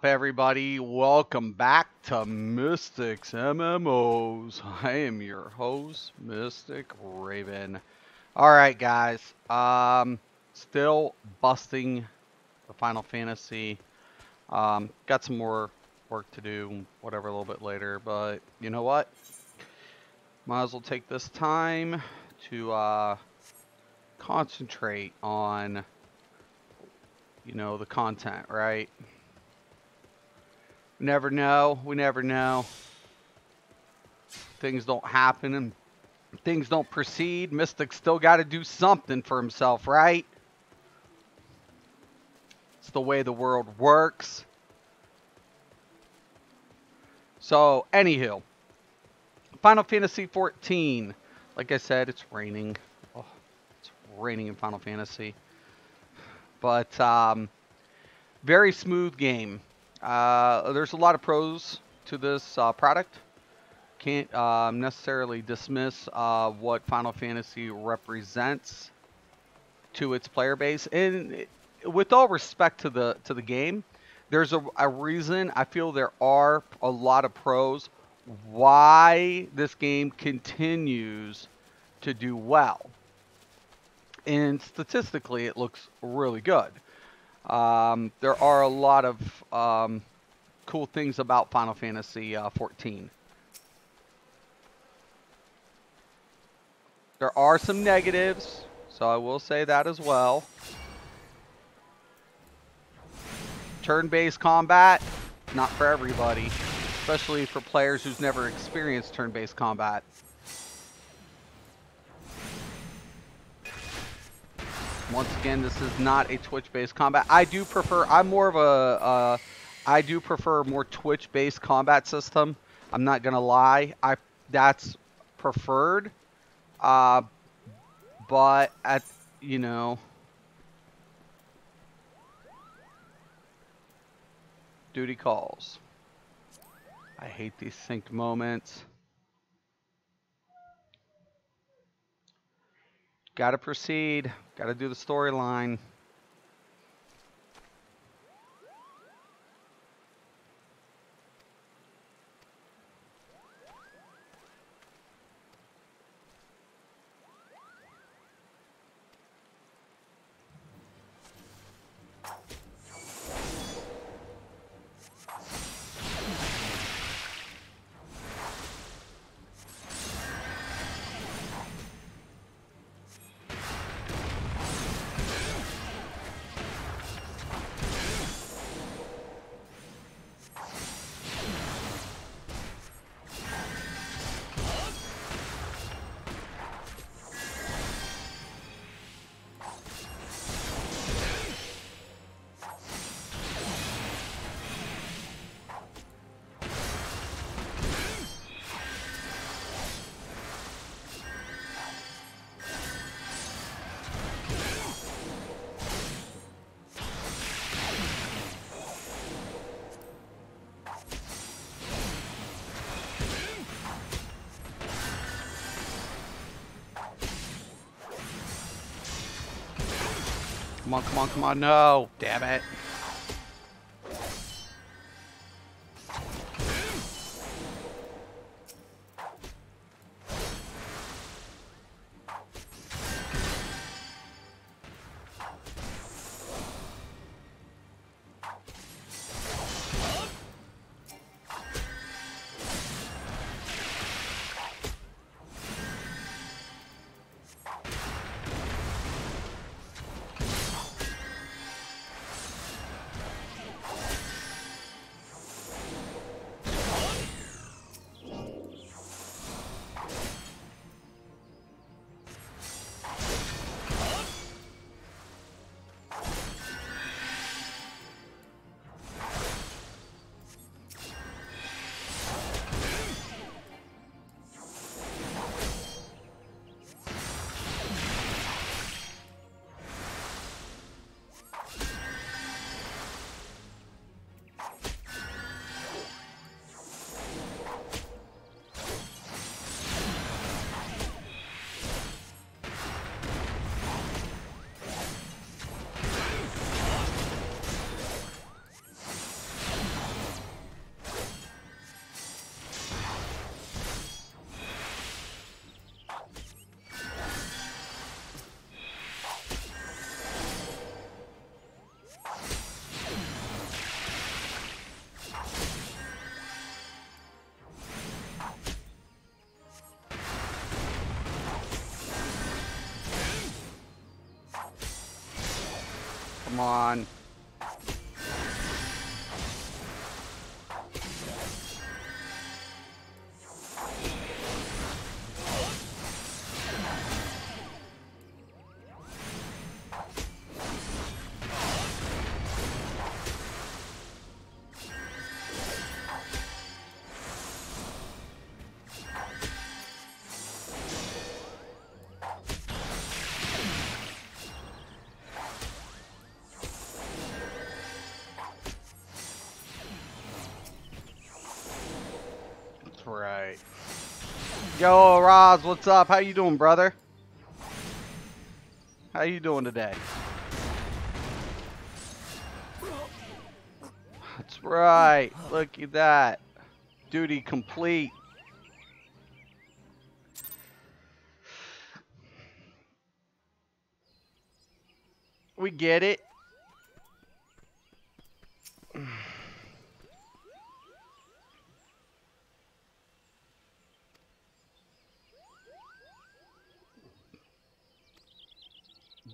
Everybody, welcome back to Mystics MMOs. I am your host, Mystic Raven. All right, guys. Still busting the Final Fantasy. Got some more work to do, whatever, a little bit later. But you know what? Might as well take this time to concentrate on, the content, right? We never know. We never know. Things don't happen and things don't proceed. Mystic still got to do something for himself, right? It's the way the world works. So, anywho, Final Fantasy 14. Like I said, it's raining. Oh, it's raining in Final Fantasy. But, very smooth game. There's a lot of pros to this product. Can't necessarily dismiss what Final Fantasy represents to its player base. And with all respect to the game, there's a reason I feel there are a lot of pros why this game continues to do well. And statistically, it looks really good. There are a lot of cool things about Final Fantasy 14. There are some negatives, so I will say that as well. Turn-based combat, not for everybody, especially for players who's never experienced turn-based combat. Once again, this is not a Twitch-based combat. I do prefer more Twitch-based combat system. I'm not gonna lie. That's preferred. But duty calls. I hate these synced moments. Gotta proceed. Gotta do the storyline. Come on, come on, come on. No, damn it. Come on. Right. Yo, Roz, what's up? How you doing, brother? How you doing today? That's right. Look at that. Duty complete. We get it.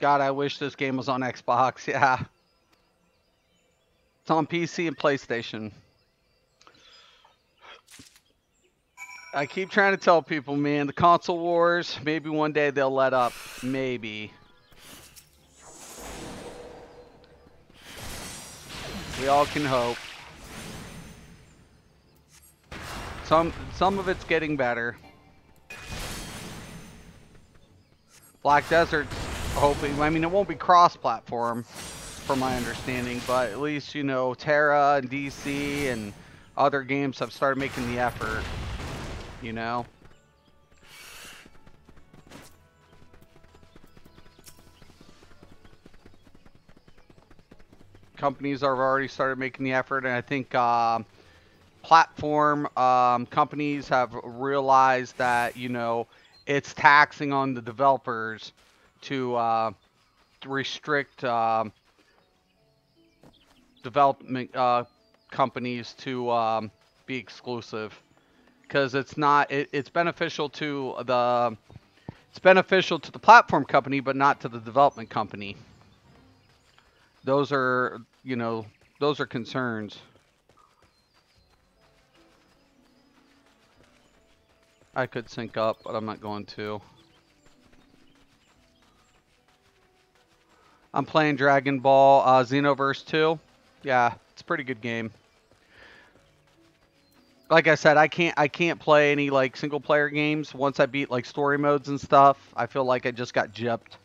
God, I wish this game was on Xbox. Yeah. It's on PC and PlayStation. I keep trying to tell people, man, the console wars, maybe one day they'll let up. Maybe. We all can hope. Some of it's getting better. Black Desert's hoping, I mean, it won't be cross-platform, from my understanding, but at least, you know, Terra and DC and other games have started making the effort, you know? Companies have already started making the effort, and I think platform companies have realized that, you know, it's taxing on the developers to restrict development companies to be exclusive, because it's not it's beneficial to the platform company, but not to the development company. Those are, you know, those are concerns. I could sync up, but I'm not going to. I'm playing Dragon Ball Xenoverse 2. Yeah, it's a pretty good game. Like I said, I can't play any like single player games. Once I beat like story modes and stuff, I feel like I just got gypped.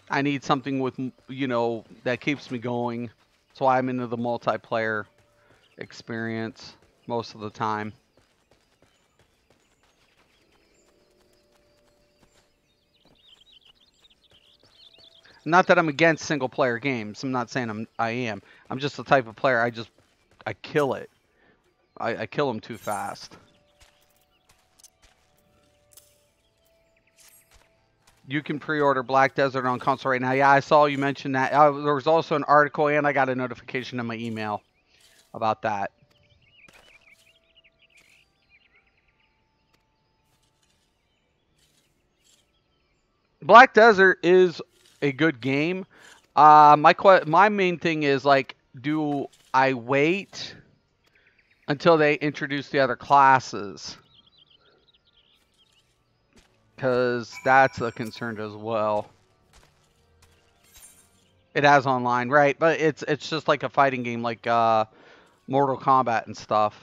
I need something with, you know, that keeps me going. That's why I'm into the multiplayer experience most of the time. Not that I'm against single player games. I'm not saying I am. I'm just the type of player I kill it. I kill them too fast. You can pre-order Black Desert on console right now. Yeah, I saw you mention that. There was also an article, and I got a notification in my email about that. Black Desert is a good game. My main thing is, like, do I wait until they introduce the other classes? Because that's a concern as well. It has online, right? But it's just like a fighting game, like Mortal Kombat and stuff.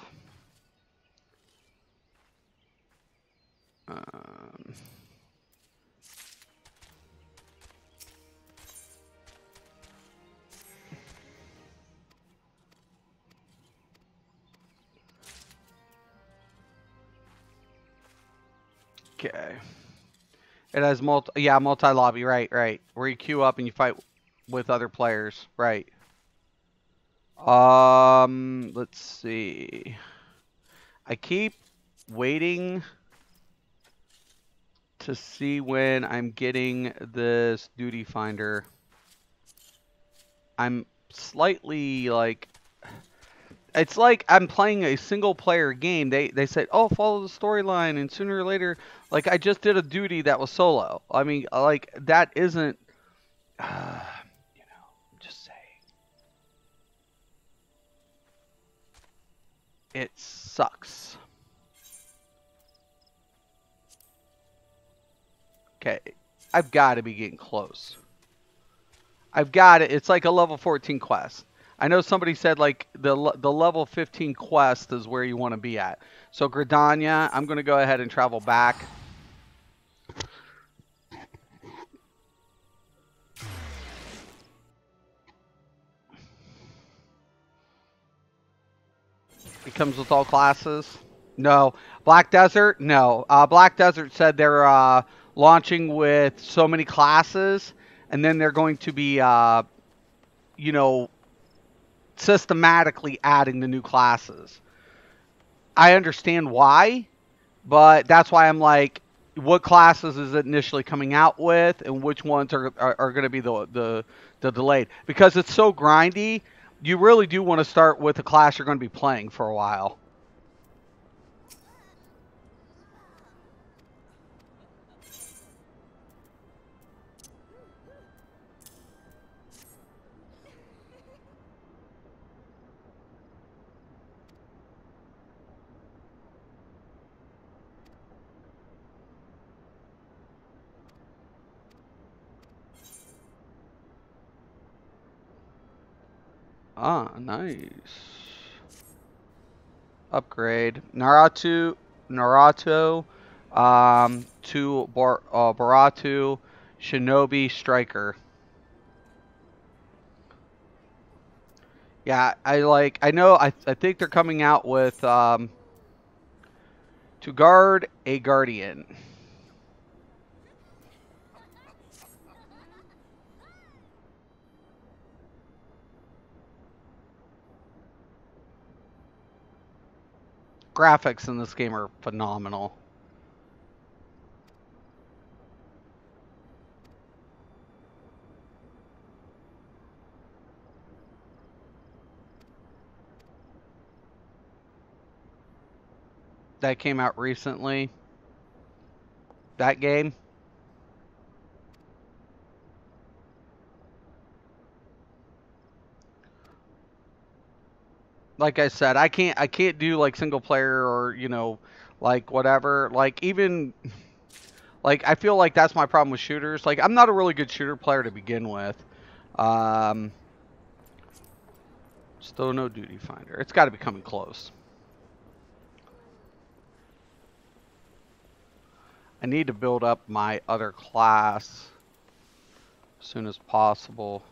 Okay. It has multi-lobby, right. Where you queue up and you fight with other players, right. Let's see. I keep waiting to see when I'm getting this duty finder. I'm slightly like, it's like I'm playing a single player game. They said, oh, follow the storyline, and sooner or later, like, I just did a duty that was solo. I mean, like, that isn't You know, I'm just saying. It sucks. Okay, I've got to be getting close. I've got it. It's like a level 14 quest. I know somebody said like the level 15 quest is where you want to be at. So Gridania, I'm going to go ahead and travel back. It comes with all classes. No. Black Desert? No. Black Desert said they're launching with so many classes, and then they're going to be, you know, systematically adding the new classes. I understand why, but that's why I'm like, what classes is it initially coming out with, and which ones are going to be the delayed? Because it's so grindy, you really do want to start with a class you're going to be playing for a while. Ah, nice. Upgrade. Naruto, to Baratu, Shinobi, Striker. Yeah, I know, I think they're coming out with, to guard a Guardian. Graphics in this game are phenomenal. That came out recently. That game. Like I said, I can't do like single player or, you know, like whatever. Like even like I feel like that's my problem with shooters. Like I'm not a really good shooter player to begin with. Um Still no duty finder. It's got to be coming close. I need to build up my other class as soon as possible.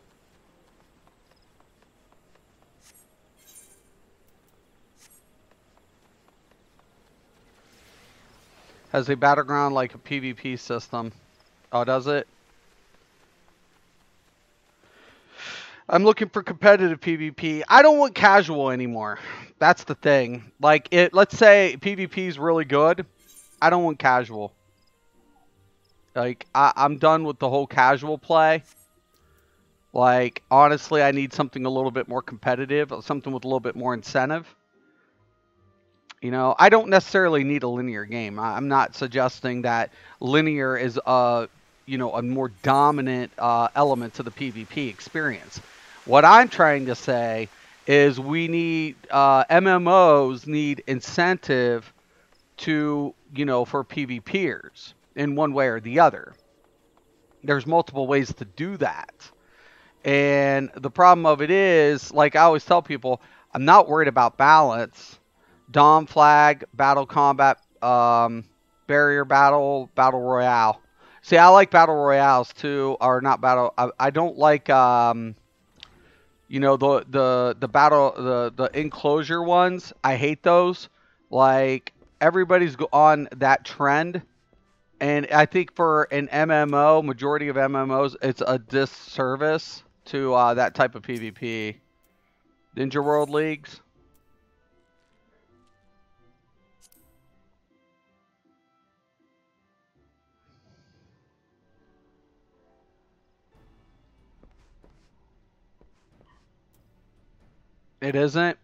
Has a battleground like a PvP system? Oh, does it? I'm looking for competitive PvP. I don't want casual anymore. That's the thing. Like it. Let's say PvP is really good. I don't want casual. Like I'm done with the whole casual play. Like honestly, I need something a little bit more competitive, something with a little bit more incentive. You know, I don't necessarily need a linear game. I'm not suggesting that linear is you know, a more dominant element to the PvP experience. What I'm trying to say is we need MMOs need incentive to, you know, for PvPers in one way or the other. There's multiple ways to do that. And the problem of it is, like I always tell people, I'm not worried about balance. Dom flag, battle combat, barrier battle, battle royale. See, I like battle royales too, or not battle. I don't like, you know, the battle, the enclosure ones. I hate those. Like everybody's on that trend, and I think for an MMO, majority of MMOs, it's a disservice to that type of PvP. Ninja World Leagues. It isn't.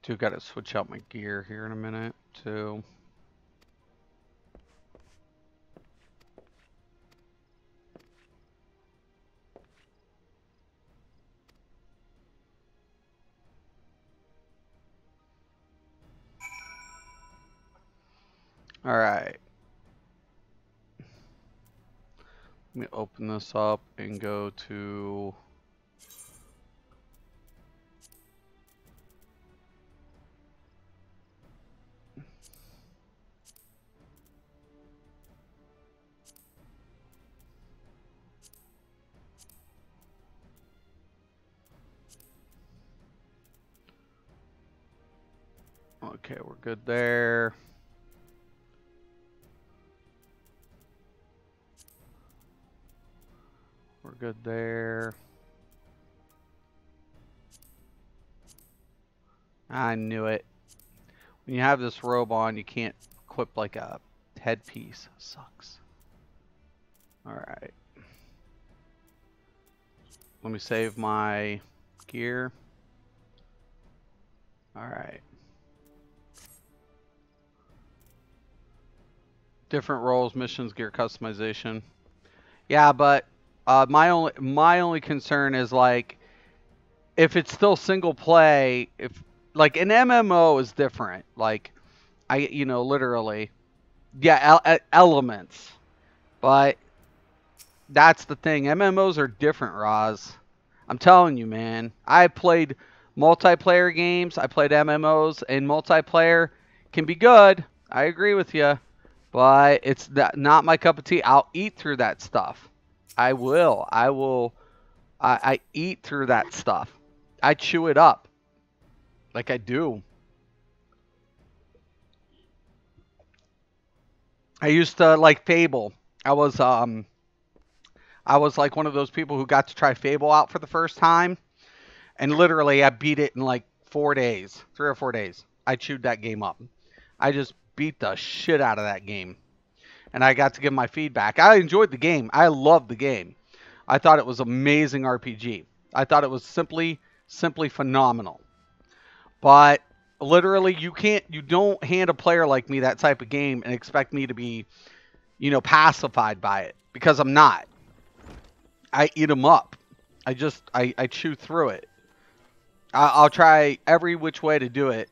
Do gotta switch out my gear here in a minute, too. Alright. Let me open this up and go to... Okay, we're good there. We're good there. I knew it. When you have this robe on, you can't equip like a headpiece. Sucks. Alright. Let me save my gear. Alright. Different roles, missions, gear customization. Yeah, but my only concern is like if it's still single play, if like an MMO is different. Like literally, yeah, elements. But that's the thing. MMOs are different, Roz. I'm telling you, man. I played multiplayer games. I played MMOs, and multiplayer can be good. I agree with you. But it's not my cup of tea. I'll eat through that stuff. I will. I eat through that stuff. I chew it up. Like I do. I used to like Fable. I was like one of those people who got to try Fable out for the first time. And literally I beat it in like 4 days. 3 or 4 days. I chewed that game up. I just beat the shit out of that game. And I got to give my feedback. I enjoyed the game. I loved the game. I thought it was amazing RPG. I thought it was simply phenomenal. But literally you don't hand a player like me that type of game and expect me to be, pacified by it. Because I'm not. I eat them up. I chew through it. I'll try every which way to do it.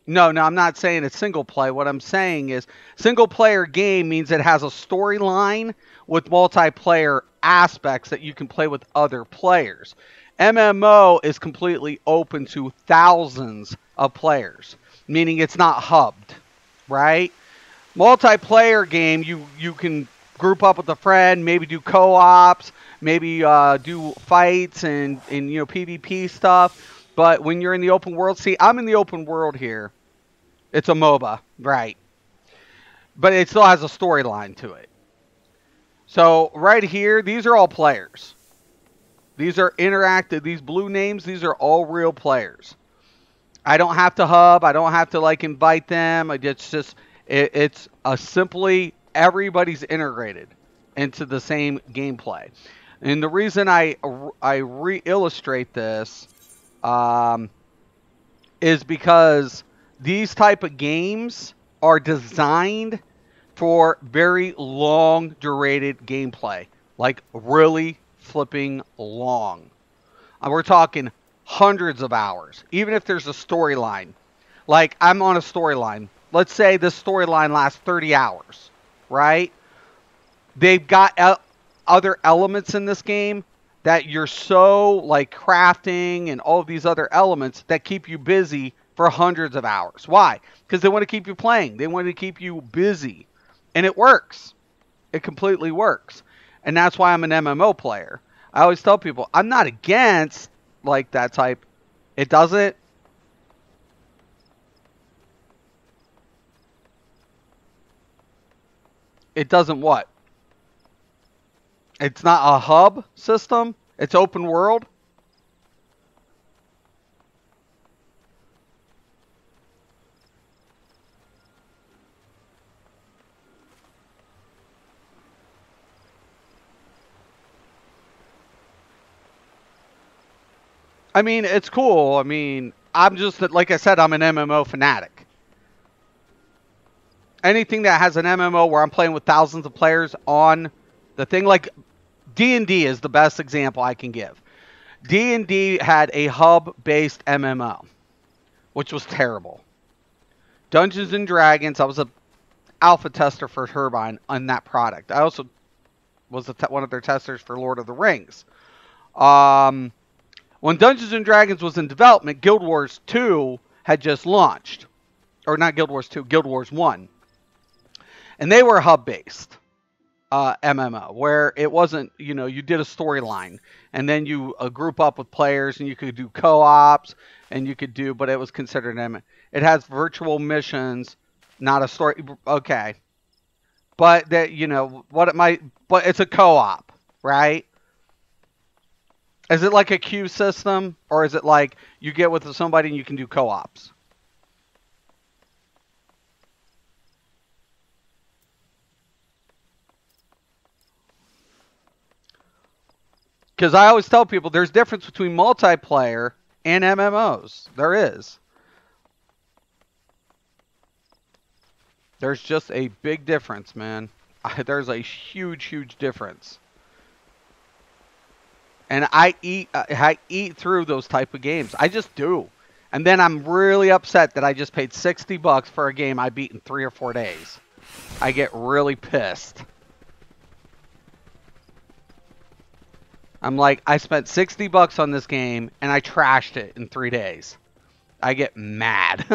No, I'm not saying it's single play. What I'm saying is single player game means it has a storyline with multiplayer aspects that you can play with other players. MMO is completely open to thousands of players, meaning it's not hubbed, right? Multiplayer game, you can group up with a friend, maybe do co-ops, maybe do fights and PvP stuff. But when you're in the open world, see, I'm in the open world here. It's a MOBA, right? But it still has a storyline to it. So right here, these are all players. These are interactive. These blue names, these are all real players. I don't have to hub. I don't have to like invite them. It's simply everybody's integrated into the same gameplay. And the reason I re-illustrate this is because these type of games are designed for very long durated gameplay, like really flipping long. We're talking hundreds of hours, even if there's a storyline. Like I'm on a storyline. Let's say this storyline lasts 30 hours, right? They've got other elements in this game that you're so like crafting and all of these other elements that keep you busy for hundreds of hours. Why? Because they want to keep you playing. They want to keep you busy. And it works. It completely works. And that's why I'm an MMO player. I always tell people, I'm not against like that type. It doesn't. It doesn't what? It's not a hub system. It's open world. I mean, it's cool. I mean, I'm just, like I said, I'm an MMO fanatic. Anything that has an MMO where I'm playing with thousands of players on the thing, like D&D is the best example I can give. D&D had a hub-based MMO, which was terrible. Dungeons and Dragons, I was a alpha tester for Turbine on that product. I also was one of their testers for Lord of the Rings. When Dungeons and Dragons was in development, Guild Wars 2 had just launched. Or not Guild Wars 2, Guild Wars 1. And they were hub-based MMO, where it wasn't, you know, you did a storyline, and then you group up with players, and you could do co-ops, and you could do, but it was considered MMO. It has virtual missions, not a story. Okay. But that, you know, what it might, but it's a co-op, right? Is it like a queue system, or is it like you get with somebody and you can do co-ops? Because I always tell people there's difference between multiplayer and MMOs. There is. There's just a big difference, man. There's a huge, huge difference. And I eat through those type of games. I just do. And then I'm really upset that I just paid $60 for a game I beat in 3 or 4 days. I get really pissed. I'm like, I spent $60 on this game and I trashed it in 3 days. I get mad.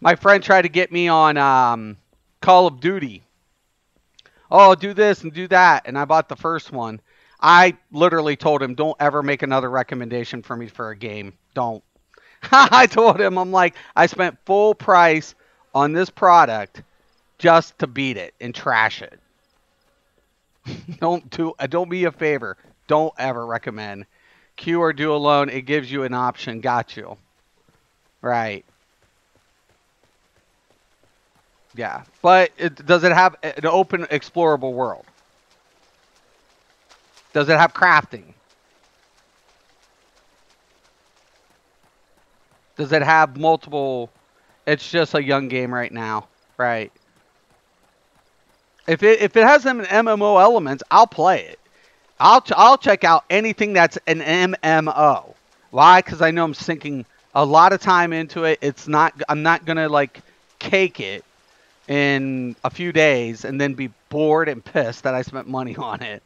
My friend tried to get me on Call of Duty. Oh, do this and do that. And I bought the first one. I literally told him, don't ever make another recommendation for me for a game. Don't. I told him, I'm like, I spent full price on this product just to beat it and trash it. Don't be a favor. Don't ever recommend. Queue or do alone. It gives you an option. Got you. Right. Yeah. But does it have an open, explorable world? Does it have crafting? Does it have multiple? It's just a young game right now. Right. If it has some MMO elements, I'll play it. I'll check out anything that's an MMO. Why? Because I know I'm sinking a lot of time into it. I'm not gonna like cake it in a few days and then be bored and pissed that I spent money on it.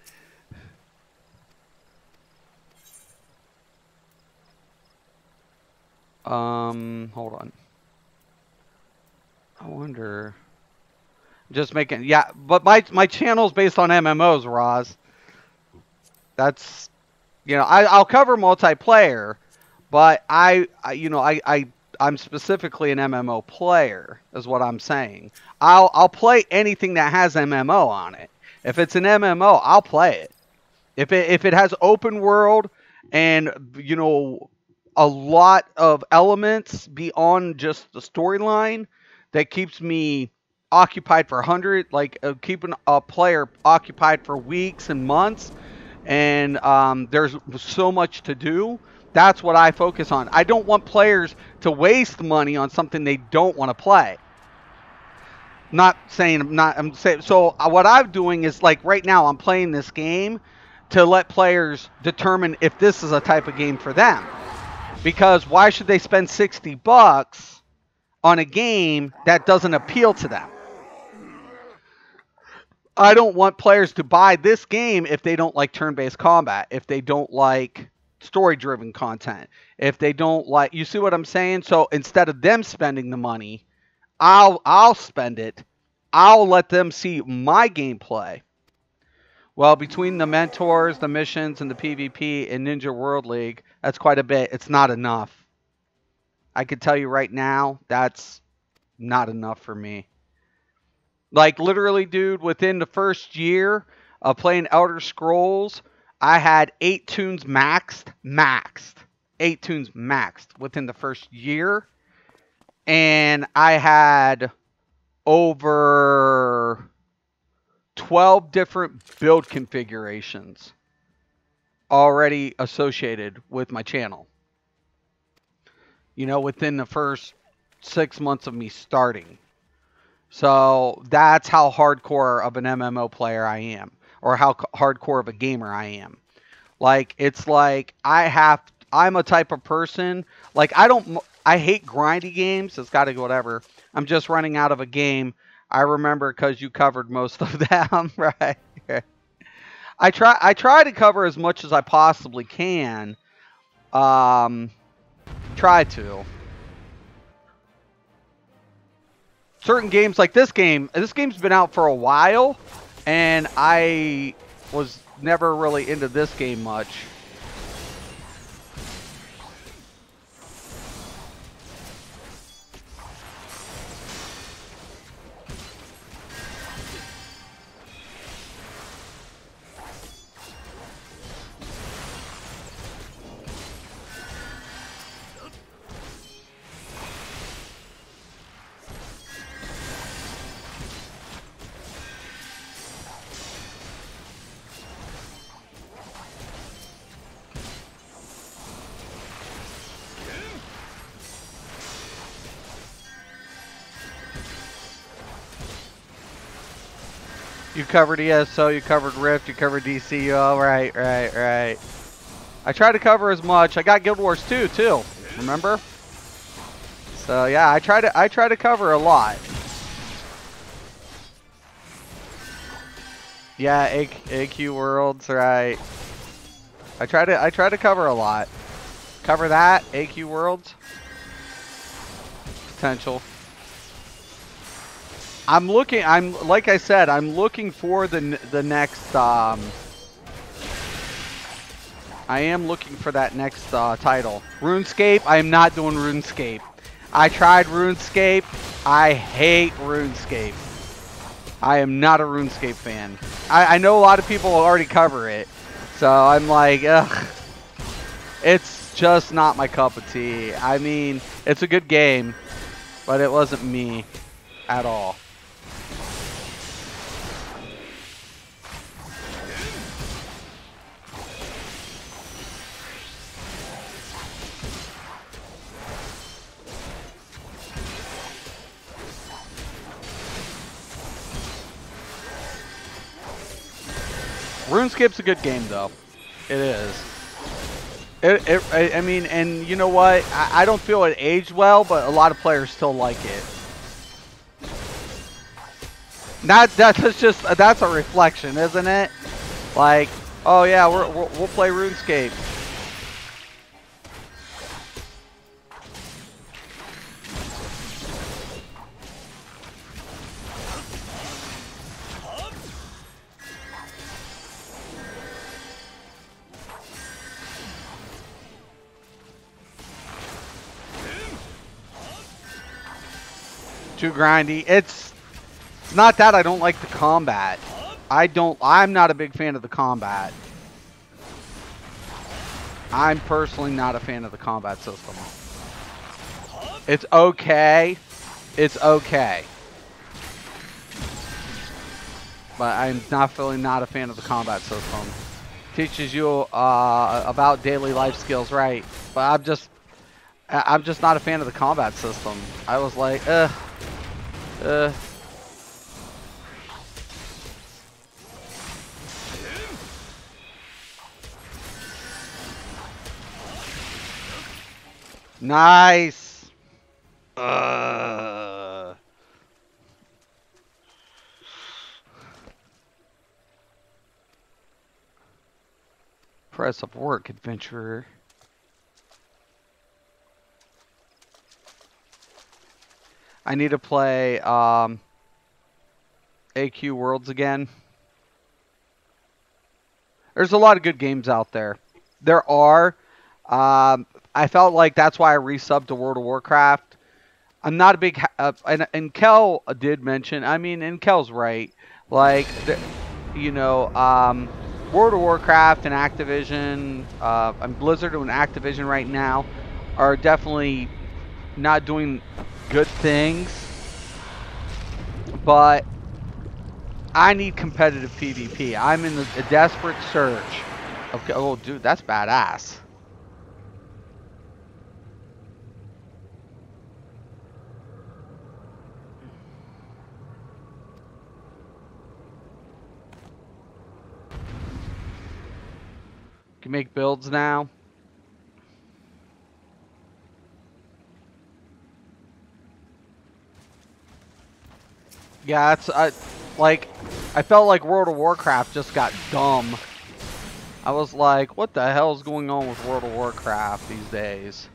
Hold on. I wonder. Just making, yeah, but my channel's based on MMOs, Roz. That's, you know, I'll cover multiplayer, but I'm specifically an MMO player, is what I'm saying. I'll play anything that has MMO on it. If it's an MMO, I'll play it. If it has open world and, you know, a lot of elements beyond just the storyline that keeps me occupied for 100, like keeping a player occupied for weeks and months, and there's so much to do. That's what I focus on. I don't want players to waste money on something they don't want to play. I'm saying so what I'm doing is, like, right now I'm playing this game to let players determine if this is a type of game for them. Because why should they spend $60 on a game that doesn't appeal to them? I don't want players to buy this game if they don't like turn-based combat, if they don't like story-driven content, if they don't like, you see what I'm saying? So instead of them spending the money, I'll spend it. I'll let them see my gameplay. Well, between the mentors, the missions, and the PvP in Ninja World League, that's quite a bit. It's not enough. I can tell you right now, that's not enough for me. Like, literally, dude, within the first year of playing Elder Scrolls, I had 8 tunes maxed. 8 tunes maxed within the first year. And I had over 12 different build configurations already associated with my channel. you know, within the first 6 months of me starting. So that's how hardcore of an MMO player I am, or how hardcore of a gamer I am. Like, it's like I'm a type of person, like, I hate grindy games. It's got to go whatever. I'm just running out of a game. I remember because you covered most of them, right? I try to cover as much as I possibly can. Try to. Certain games like this game's been out for a while, and I was never really into this game much. You covered ESO, you covered Rift, you covered DC. Oh, right. I try to cover as much. I got Guild Wars 2 too. Remember? So yeah, I try to cover a lot. Yeah, AQ Worlds, right. I try to cover a lot. Cover that, AQ Worlds. Potential. Like I said, I'm looking for the next I am looking for that next title. RuneScape, I am not doing RuneScape. I tried RuneScape. I hate RuneScape. I am not a RuneScape fan. I know a lot of people already cover it. So I'm like, ugh. It's just not my cup of tea. I mean, it's a good game, but it wasn't me at all. RuneScape's a good game, though. It is. I mean, and you know what? I don't feel it aged well, but a lot of players still like it. That's a reflection, isn't it? Like, oh yeah, we'll play RuneScape. Too grindy. It's not that I don't like the combat. I'm not a big fan of the combat. I'm personally not a fan of the combat system. It's okay. It's okay. But I'm definitely not a fan of the combat system. Teaches you about daily life skills, right? But I'm just not a fan of the combat system. I was like, Nice. Press of work, adventurer. I need to play AQ Worlds again. There's a lot of good games out there. There are. I felt like that's why I resubbed to World of Warcraft. I'm not a big... and Kel did mention... I mean, and Kel's right. Like, you know, World of Warcraft and Activision, Blizzard and Activision right now are definitely not doing good things. But I need competitive PvP. I'm in a desperate search. Okay, oh, dude, that's badass. can make builds now. Yeah, it's like I felt like World of Warcraft just got dumb. I was like, what the hell is going on with World of Warcraft these days?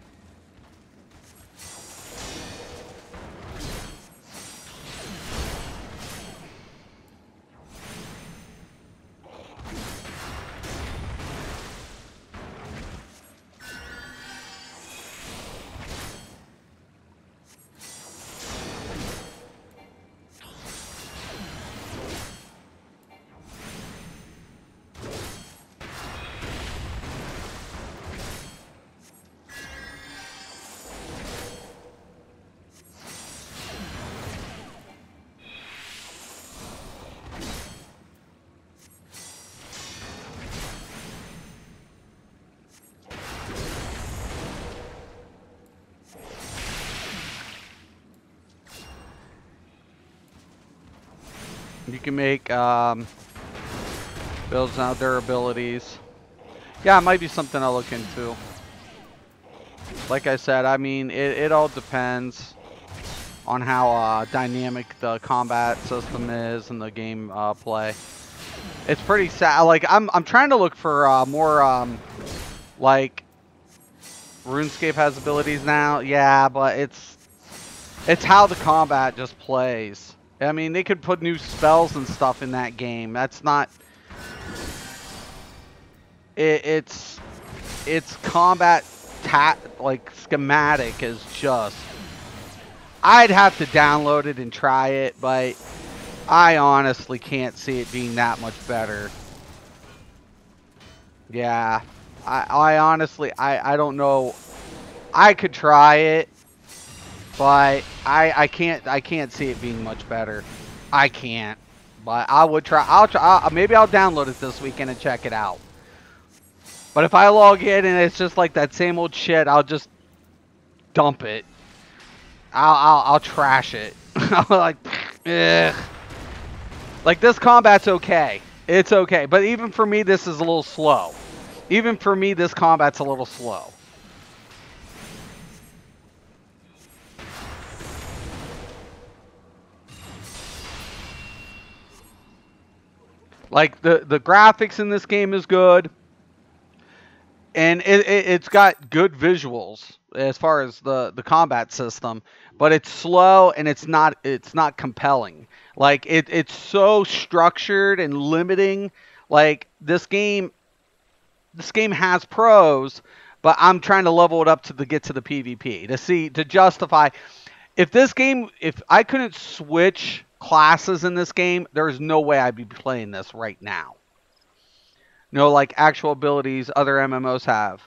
You can make builds now, durabilities. Yeah, it might be something I'll look into. Like I said, I mean, it all depends on how dynamic the combat system is and the game play. It's pretty sad. Like I'm trying to look for more like RuneScape has abilities now. Yeah, but it's how the combat just plays. I mean, they could put new spells and stuff in that game. That's not. It's combat like schematic is just. I'd have to download it and try it, but I honestly can't see it being that much better. Yeah, I honestly I don't know. I could try it, but I can't see it being much better. I can't, but I would try. I'll try. Maybe I'll download it this weekend and check it out. But if I log in and it's just like that same old shit, I'll just dump it. I'll trash it. I'm like, ugh. Like this combat's okay. It's okay, but even for me, this is a little slow. Even for me, this combat's a little slow. Like the graphics in this game is good. And it's got good visuals as far as the combat system, but it's slow and it's not compelling. Like it's so structured and limiting. Like this game has pros, but I'm trying to level it up to get to the PvP to justify if I couldn't switch classes in this game, there's no way I'd be playing this right now. No, like actual abilities other MMOs have.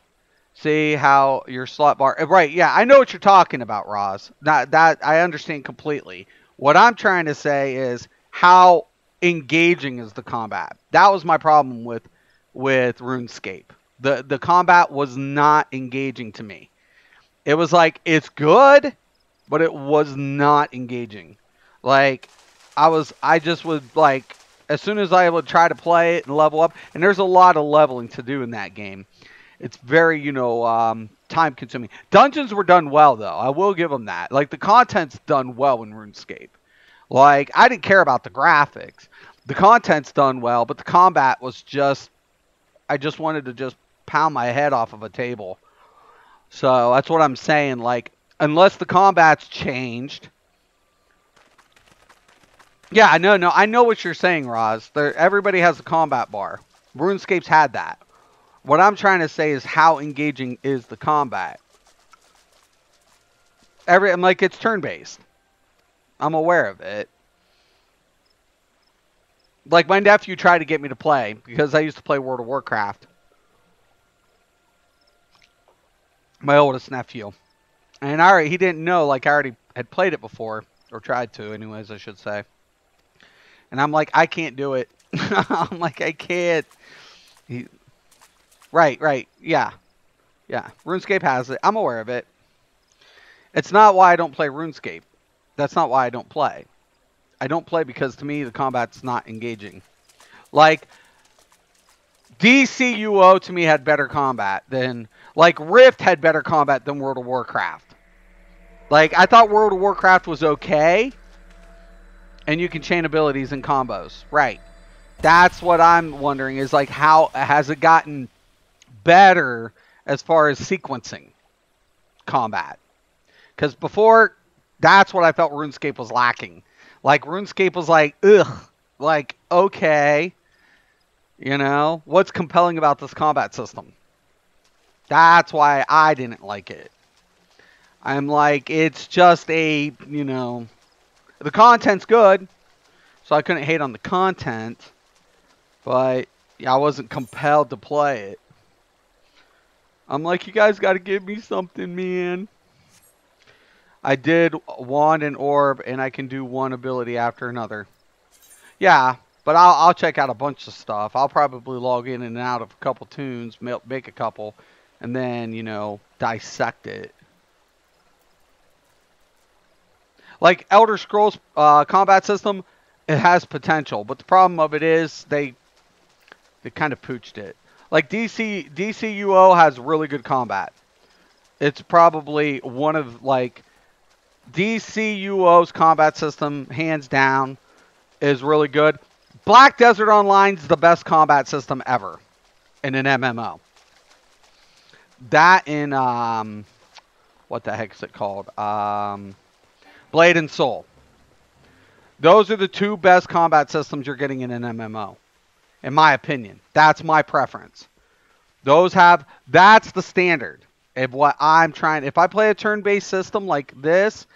See how your slot bar... Right, yeah, I know what you're talking about, Roz. That I understand completely. What I'm trying to say is how engaging is the combat. That was my problem with RuneScape. The combat was not engaging to me. It was like, it's good, but it was not engaging. Like, I just would, like... As soon as I would try to play it and level up, and there's a lot of leveling to do in that game. It's very, time consuming. Dungeons were done well, though. I will give them that. Like, the content's done well in RuneScape. Like, I didn't care about the graphics. The content's done well, but the combat was just, I just wanted to just pound my head off of a table. So that's what I'm saying. Like, unless the combat's changed. Yeah, I know what you're saying, Roz. Everybody has a combat bar. RuneScape's had that. What I'm trying to say is how engaging is the combat. I'm like, it's turn-based. I'm aware of it. Like, my nephew tried to get me to play because I used to play World of Warcraft. My oldest nephew. And he didn't know, like, I already had played it before. Or tried to, anyways, I should say. And I'm like, I can't do it. I'm like, I can't. Right. Yeah. RuneScape has it. I'm aware of it. It's not why I don't play RuneScape. That's not why I don't play. I don't play because, to me, the combat's not engaging. Like, DCUO to me had better combat than, like, Rift had better combat than World of Warcraft. Like, I thought World of Warcraft was okay, and you can chain abilities and combos. Right. That's what I'm wondering is, like, how has it gotten better as far as sequencing combat? Because before, that's what I felt RuneScape was lacking. Like, RuneScape was like, ugh, like, okay, you know, what's compelling about this combat system? That's why I didn't like it. I'm like, it's just a, you know, the content's good, so I couldn't hate on the content, but yeah, I wasn't compelled to play it. I'm like, you guys got to give me something, man. I did wand and orb, and I can do one ability after another. Yeah, but I'll check out a bunch of stuff. I'll probably log in and out of a couple tunes, make a couple, and then, you know, dissect it. Like Elder Scrolls combat system, it has potential, but the problem of it is they kind of pooched it. Like DCUO has really good combat. It's probably one of, like, DCUO's combat system, hands down, is really good. Black Desert Online's the best combat system ever in an MMO. That in, what the heck is it called? Blade and Soul. Those are the two best combat systems you're getting in an MMO, in my opinion. That's my preference. That's the standard of what I'm trying. If I play a turn-based system like this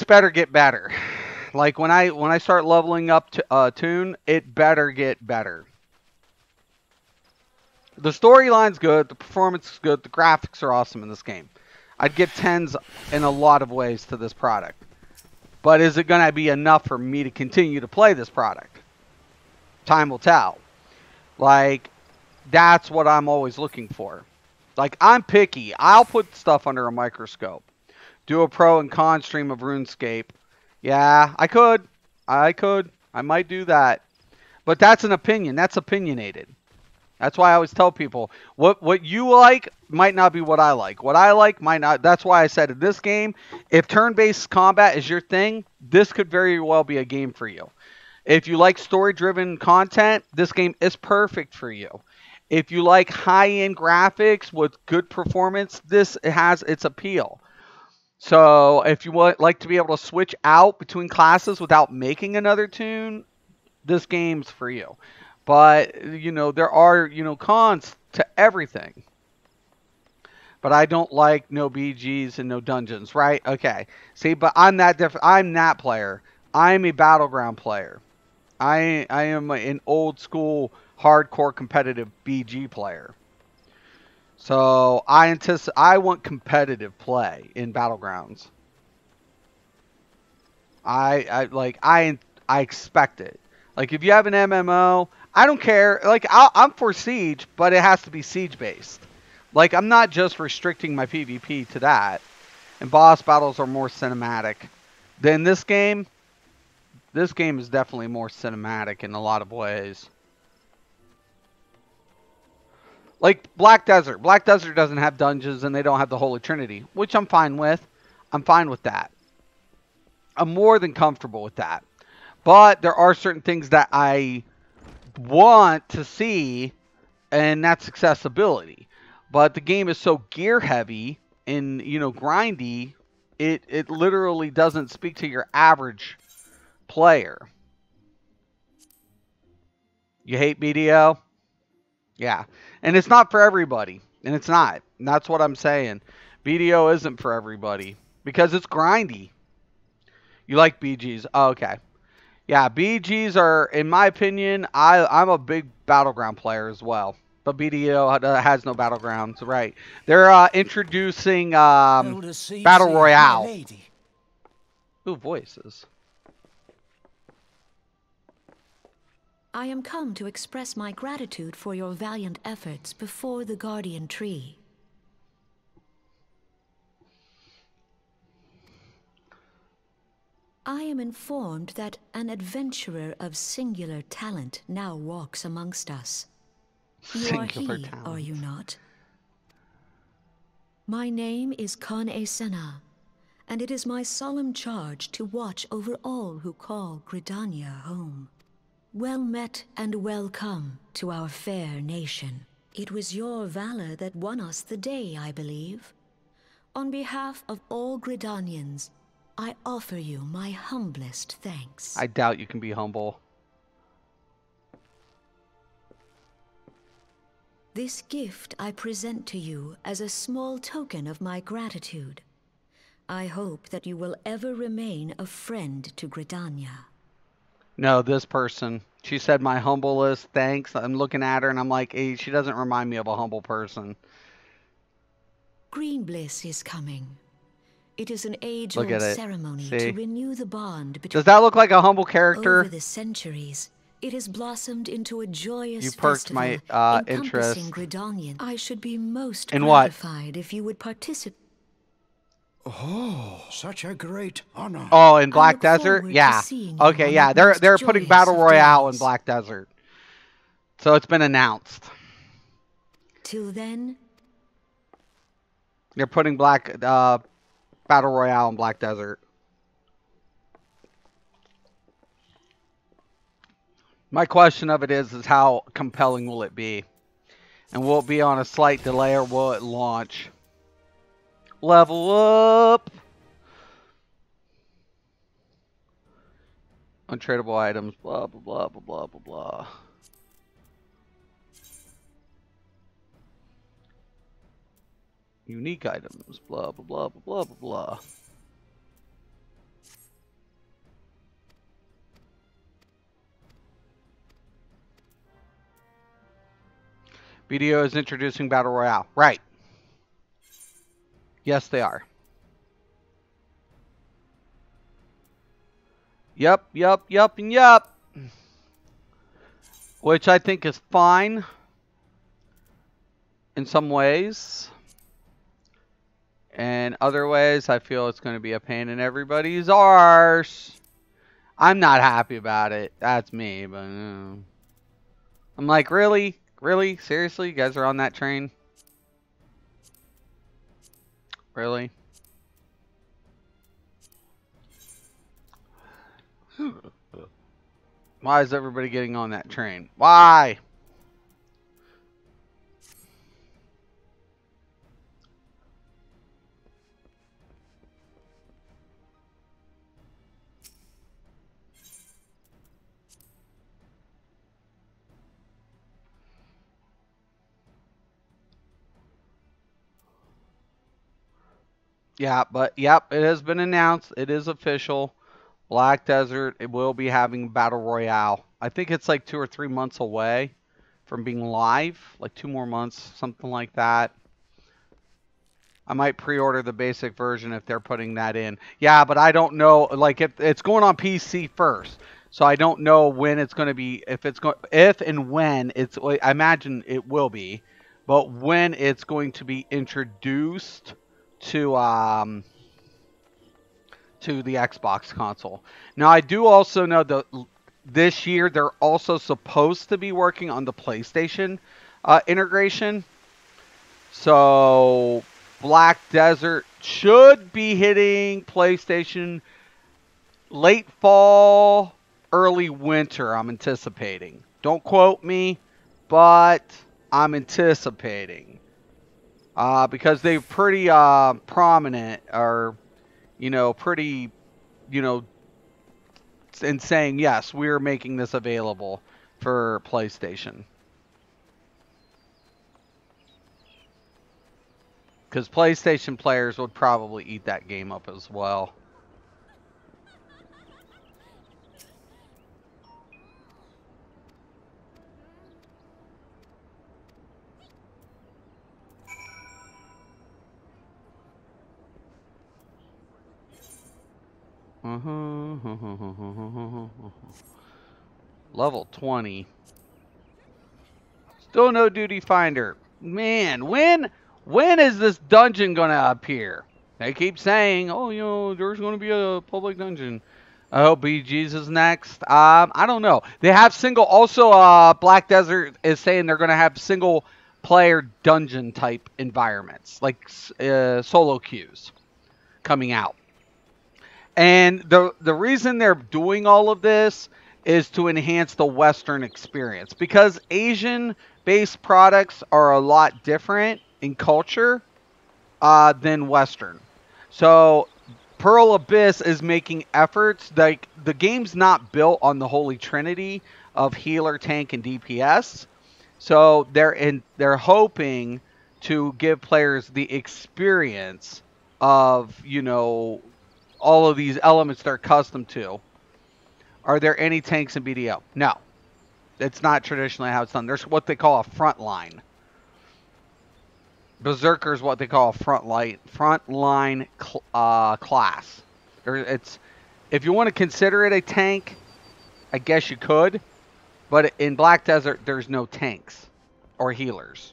better get better. Like, when I start leveling up to Tune, it better get better. The storyline's good, the performance is good, the graphics are awesome in this game. I'd give 10s in a lot of ways to this product. But is it going to be enough for me to continue to play this product? Time will tell. Like, that's what I'm always looking for. Like, I'm picky. I'll put stuff under a microscope. Do a pro and con stream of RuneScape. Yeah, I could. I might do that. But that's an opinion. That's opinionated. That's why I always tell people, what you like might not be what I like. What I like might not. That's why I said in this game, if turn-based combat is your thing, this could very well be a game for you. If you like story-driven content, this game is perfect for you. If you like high-end graphics with good performance, this has its appeal. So if you like to be able to switch out between classes without making another tune, this game's for you. But, you know, there are, you know, cons to everything. But I don't like no BGs and no dungeons, right? Okay. See, but I'm that different. I'm that player. I'm a battleground player. I am an old school, hardcore competitive BG player. So I want competitive play in battlegrounds. I expect it. Like, if you have an MMO, I don't care. Like, I'm for Siege, but it has to be Siege based. Like, I'm not just restricting my PvP to that. And boss battles are more cinematic. Then this game is definitely more cinematic in a lot of ways. Like Black Desert. Black Desert doesn't have dungeons and they don't have the Holy Trinity, which I'm fine with. I'm fine with that. I'm more than comfortable with that. But there are certain things that I want to see, and that's accessibility. But the game is so gear heavy and, you know, grindy, it literally doesn't speak to your average player. You hate BDO? Yeah. And it's not for everybody. And it's not. And that's what I'm saying. BDO isn't for everybody because it's grindy. You like BGs? Oh, okay. Yeah, BGs are, in my opinion, I'm a big Battleground player as well. But BDO has no Battlegrounds, right. They're introducing Battle Royale. Ooh, voices. I am come to express my gratitude for your valiant efforts before the Guardian Tree. I am informed that an adventurer of singular talent now walks amongst us. You are Singular he, talent. are you not? My name is Khan Esena, and it is my solemn charge to watch over all who call Gridania home. Well met and welcome to our fair nation. It was your valor that won us the day, I believe. On behalf of all Gridanians, I offer you my humblest thanks. I doubt you can be humble. This gift I present to you as a small token of my gratitude. I hope that you will ever remain a friend to Gridania. No, this person. She said my humblest thanks. I'm looking at her and I'm like, hey, she doesn't remind me of a humble person. Green Bliss is coming. It is an Look age-old at it. ceremony See? to renew the bond between... Does that look like a humble character? Over the centuries, it has blossomed into a joyous You perked festival my encompassing interest. Gridanian. I should be most In what? gratified if you would participate. Oh, such a great honor. Oh, in Black look Desert? forward to Yeah. seeing you Okay, on yeah. that most They're putting joyous Battle of Royale in days. Black Desert. So it's been announced. Till then, They're putting Battle Royale in Black Desert. My question of it is how compelling will it be? And will it be on a slight delay or will it launch? Level up! Untradeable items, blah, blah, blah, blah, blah, blah, blah. Unique items, blah, blah, blah, blah, blah, blah, blah. BDO is introducing Battle Royale. Right. Yes, they are. Yep, and yep. Which I think is fine in some ways. And other ways, I feel it's going to be a pain in everybody's arse. I'm not happy about it. That's me, but I'm like, really? Really? Seriously? You guys are on that train? Really? Why is everybody getting on that train? Why? Yeah, but yep, it has been announced. It is official. Black Desert, it will be having Battle Royale. I think it's like 2 or 3 months away from being live. Like 2 more months, something like that. I might pre-order the basic version if they're putting that in. Yeah, but I don't know. Like, it's going on PC first. So I don't know when it's going to be, if and when it's, I imagine it will be, but when it's going to be introduced to the Xbox console. Now I do also know that this year they're also supposed to be working on the PlayStation integration. So Black Desert should be hitting PlayStation late fall, early winter, I'm anticipating. Don't quote me, but I'm anticipating. Because they're pretty prominent, or, you know, pretty, you know, in saying, yes, we're making this available for PlayStation. Because PlayStation players would probably eat that game up as well. Level 20. Still no duty finder. Man, when is this dungeon gonna appear? They keep saying, oh, you know, there's gonna be a public dungeon. I hope BG's is next. I don't know. They have single. Also, Black Desert is saying they're going to have single player dungeon type environments, like solo queues coming out. And the reason they're doing all of this is to enhance the Western experience, because Asian based products are a lot different in culture than Western. So Pearl Abyss is making efforts. Like, the game's not built on the holy trinity of healer, tank, and DPS. So they're hoping to give players the experience of, all of these elements they're accustomed to. Are there any tanks in BDO? No. It's not traditionally how it's done. There's what they call a front line. Berserker is what they call a frontline class. If you want to consider it a tank, I guess you could, but in Black Desert there's no tanks or healers.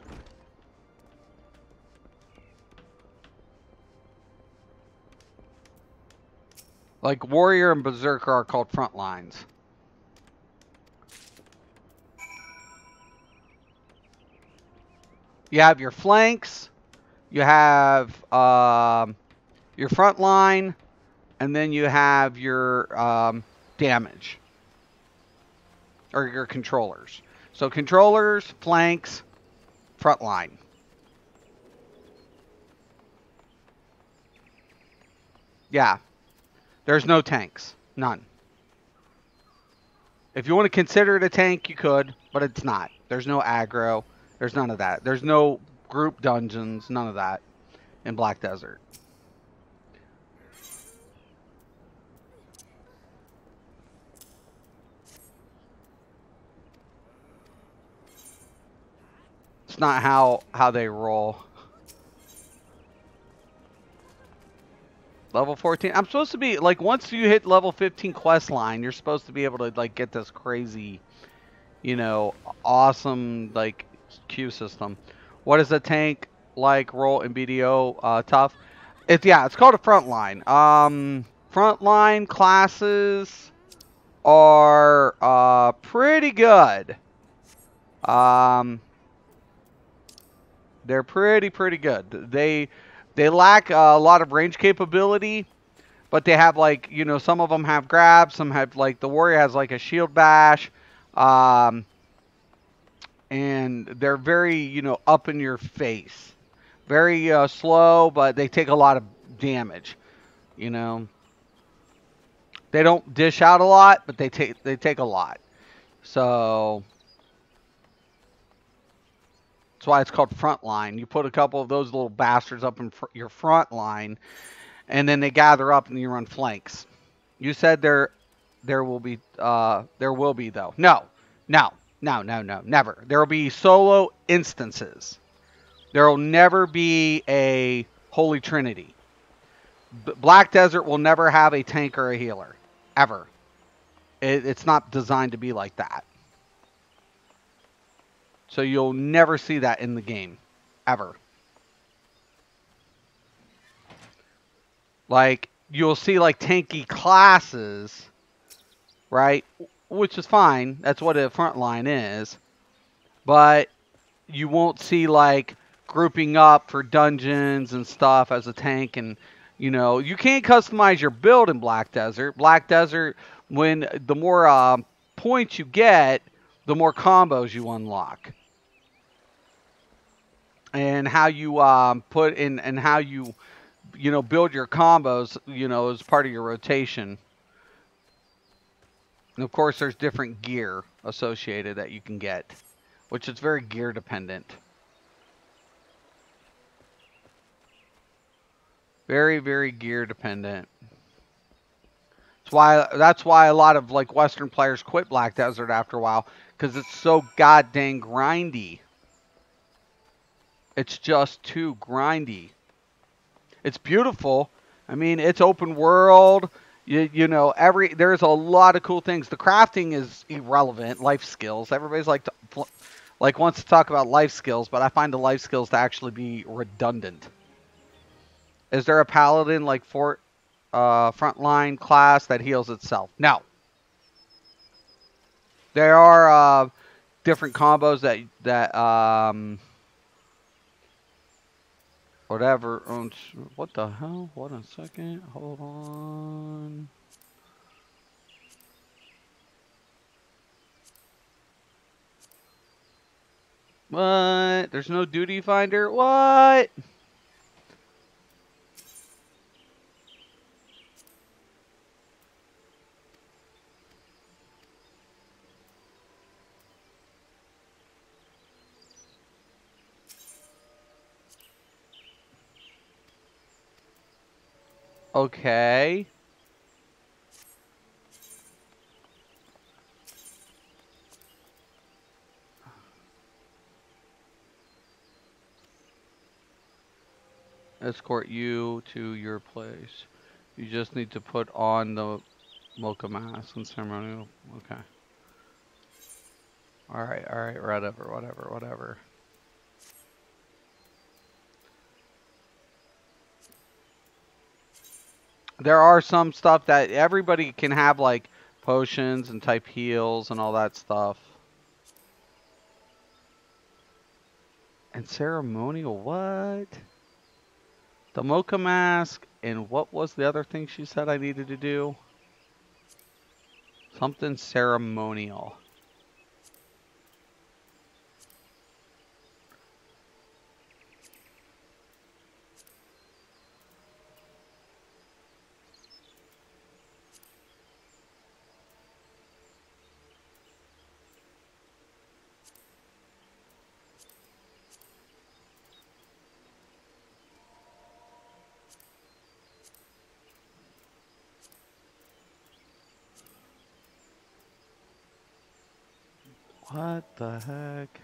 Like Warrior and Berserker are called front lines. You have your flanks, you have your front line, and then you have your damage, or your controllers. So controllers, flanks, front line. Yeah. There's no tanks. None. If you want to consider it a tank, you could, but it's not. There's no aggro. There's none of that. There's no group dungeons. None of that in Black Desert. It's not how they roll. Level 14. I'm supposed to be, like, once you hit level 15 quest line, you're supposed to be able to, like, get this crazy, awesome, like, queue system. What is a tank like role in BDO? Tough. It's called a frontline. Frontline classes are pretty good. They're pretty good. They lack a lot of range capability, but they have, like, some of them have grabs, some have, like, the warrior has, like, a shield bash, and they're very, up in your face. Very slow, but they take a lot of damage, They don't dish out a lot, but they take a lot. So that's why it's called front line. You put a couple of those little bastards up in your front line, and then they gather up and you run flanks. You said there will be though. No, never. There will be solo instances. There will never be a holy trinity. Black Desert will never have a tank or a healer, ever. It's not designed to be like that. So you'll never see that in the game, ever. Like, you'll see, like, tanky classes, right? Which is fine. That's what a front line is. But you won't see, like, grouping up for dungeons and stuff as a tank. And, you can't customize your build in Black Desert. Black Desert, when the more points you get, the more combos you unlock. And how you put in, and how you build your combos, as part of your rotation. And of course, there's different gear associated that you can get, which is very gear dependent. Very, very gear dependent. That's why a lot of, like, Western players quit Black Desert after a while, because it's so goddamn grindy. It's just too grindy. It's beautiful. I mean, it's open world. There's a lot of cool things. The crafting is irrelevant. Life skills. Everybody's wants to talk about life skills, but I find the life skills to actually be redundant. Is there a paladin like Fort frontline class that heals itself. No. There are different combos that whatever. What the hell? What a second. Hold on. What? There's no duty finder? What? Okay. Escort you to your place. You just need to put on the mocha mask and ceremonial. Okay. Alright, whatever. There are some stuff that everybody can have, like potions and type heals and all that stuff. And ceremonial what? The mocha mask, and what was the other thing she said I needed to do? Something ceremonial. What the heck?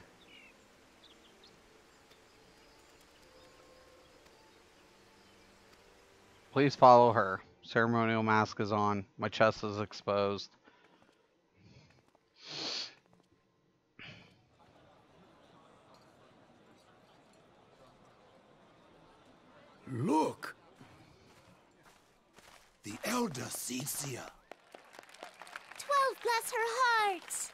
Please follow her. Ceremonial mask is on. My chest is exposed. Look! The elder Cecia. 12 bless her heart!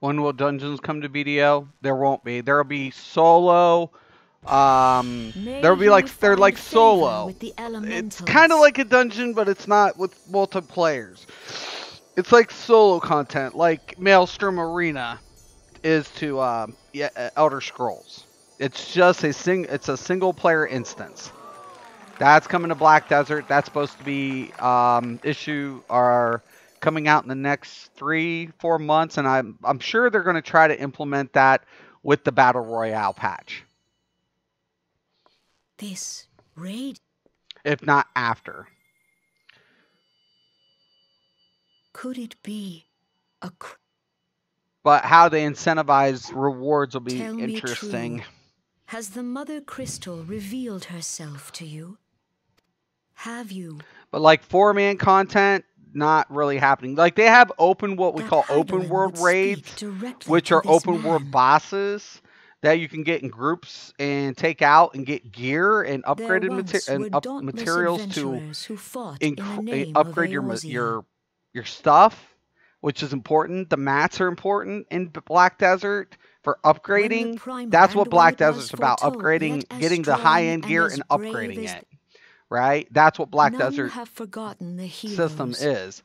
When will dungeons come to BDO? There won't be. There'll be solo. There'll be like they're like solo. It's kind of like a dungeon, but it's not with multiplayers. It's like solo content, like Maelstrom Arena is to Elder Scrolls. It's just a single player instance. That's coming to Black Desert. That's supposed to be coming out in the next 3-4 months, and I'm sure they're going to try to implement that with the Battle Royale patch. This raid, if not after. could it be a... But how they incentivize rewards will be Tell me interesting. true. Has the Mother Crystal revealed herself to you? Have you? But like 4-man content, not really happening. Like they have what we call open world raids, which are open world bosses that you can get in groups and take out and get gear and upgraded materials to upgrade your stuff, which is important. The mats are important in Black Desert for upgrading. That's what Black Desert's about, upgrading, getting the high-end gear and upgrading it. Right? That's what Black Desert system is.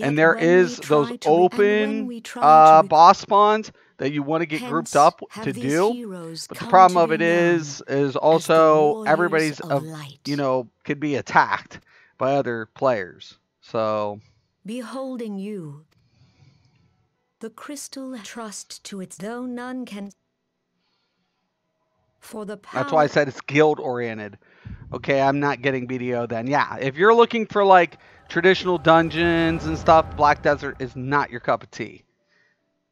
And there is those open boss spawns that you want to get grouped up to do. But the problem of it is also everybody's, could be attacked by other players. So... Beholding you, the crystal trust to its, though none can... For the power... That's why I said it's guild-oriented. Okay, I'm not getting BDO then. Yeah, if you're looking for, like, traditional dungeons and stuff, Black Desert is not your cup of tea.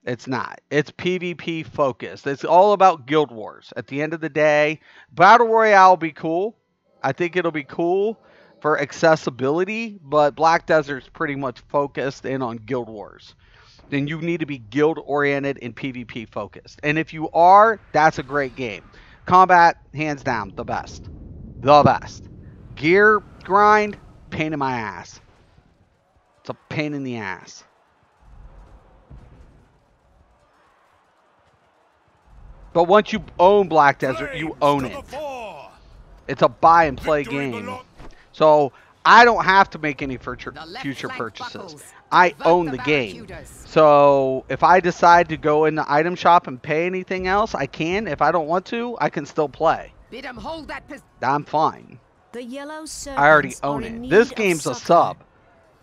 It's not. It's PvP focused. It's all about Guild Wars. At the end of the day, Battle Royale will be cool. I think it'll be cool for accessibility, but Black Desert's pretty much focused in on Guild Wars. Then you need to be guild oriented and PvP focused. And if you are, that's a great game. Combat, hands down, the best. The best. Gear grind, pain in my ass. It's a pain in the ass. But once you own Black Desert, you own it. It's a buy and play game. So I don't have to make any future purchases. I own the game. So if I decide to go in the item shop and pay anything else, I can. If I don't want to, I can still play. I'm fine. The yellow I already serpents own are in it. need This of game's a succor. sub.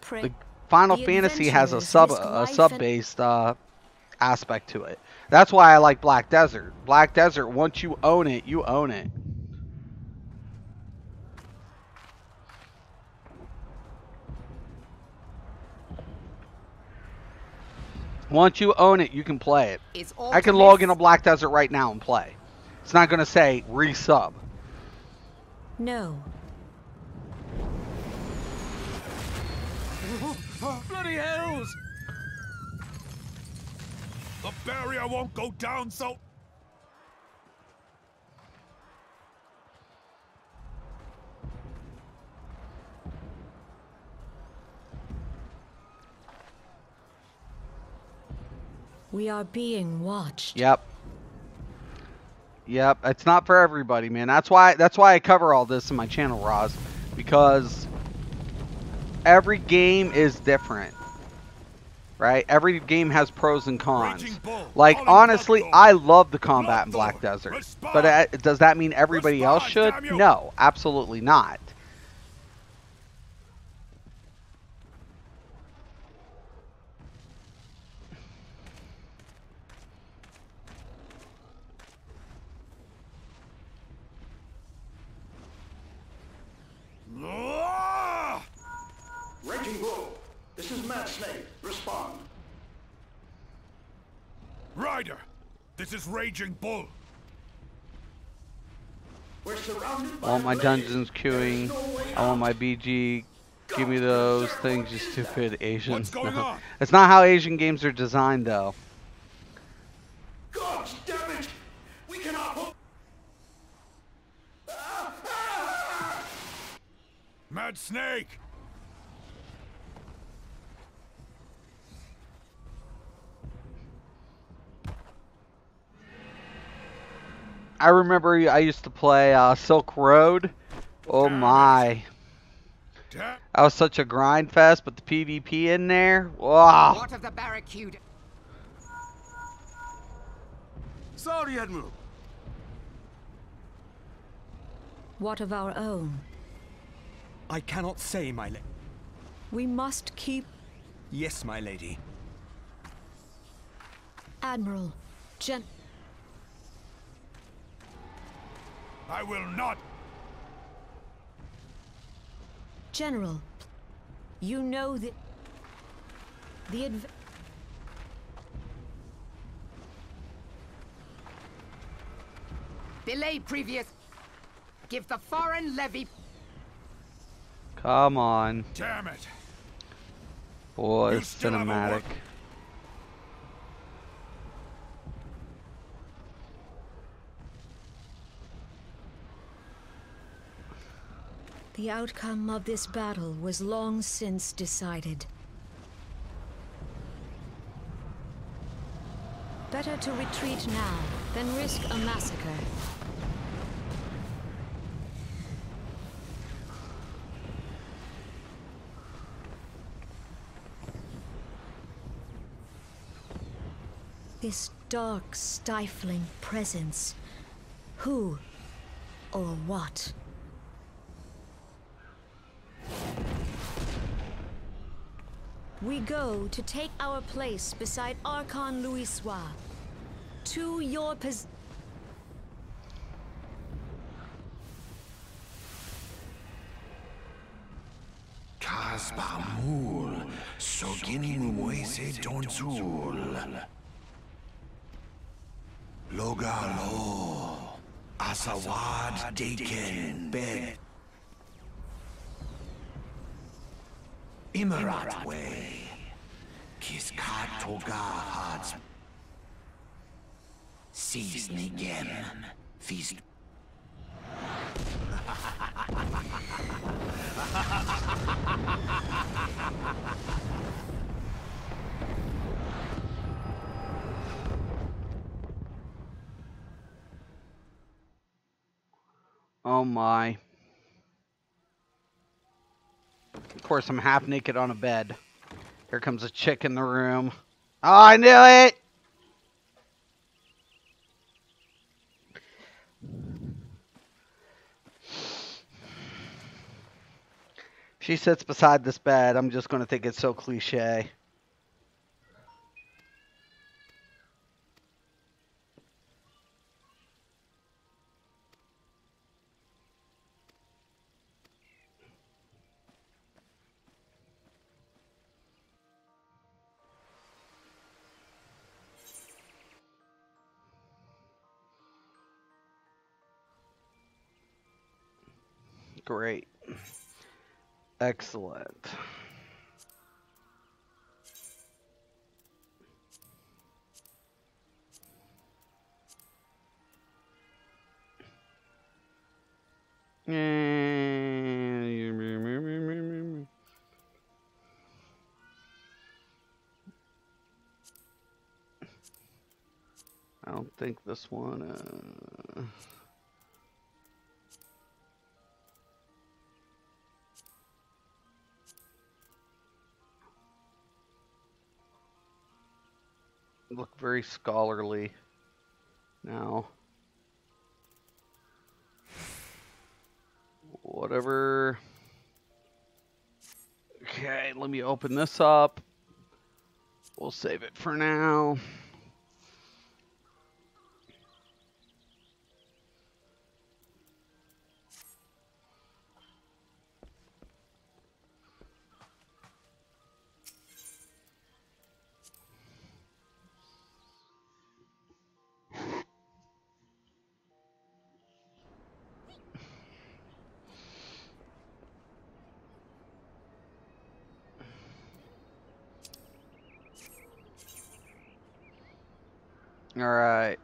Pray- The Final The Fantasy has a adventurers risk life and- sub-based aspect to it. That's why I like Black Desert. Black Desert, once you own it, you own it. Once you own it, you can play it. I can log into Black Desert right now and play. It's not going to say resub. No. Bloody hells! The barrier won't go down so... We are being watched. Yep. Yep. It's not for everybody, man. That's why I cover all this in my channel, Roz, because every game is different. Right? Every game has pros and cons. Like, honestly, I love the combat in Black Desert. But does that mean everybody else should? No, absolutely not. Raging Bull, this is Mad Snake. Respond. Ryder, this is Raging Bull. We're surrounded by I want my blades. dungeons There is queuing. no way I want out. my BG. Give me those things, you stupid Asians. What's going on? It's not how Asian games are designed, though. God damn it! We cannot hold... Mad Snake! I remember I used to play Silk Road. Oh my. Damn. That was such a grind fest, but the PvP in there, wow. What of the barracuda? Sorry, Admiral. What of our own? I cannot say, my lady. We must keep... Yes, my lady. Admiral, I will not. General, you know the Delay previous. Give the foreign levy. Come on. Damn it. Boy, You it's still have a cinematic. work- The outcome of this battle was long since decided. Better to retreat now than risk a massacre. This dark, stifling presence. Who or what? We go to take our place beside Archon Louisoix. To your Kasbamul, Sogini Muese Donzul. Logalo. Asawad Dakin Beg. Imarat Way. Kiskat Toga Hads. Sees Nigem. Feast. Oh my. Of course, I'm half naked on a bed. Here comes a chick in the room. Oh, I knew it! She sits beside this bed. I'm just going to think it's so cliche. Great. Excellent. I don't think this one. Look very scholarly now. Whatever. Okay, let me open this up. We'll save it for now. All right.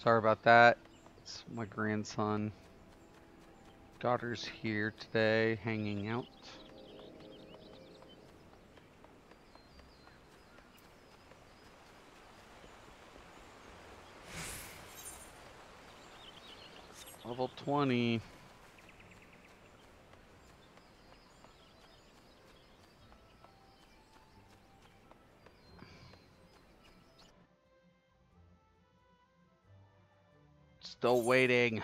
Sorry about that. It's my grandson. Daughter's here today, hanging out. Level 20. Still waiting.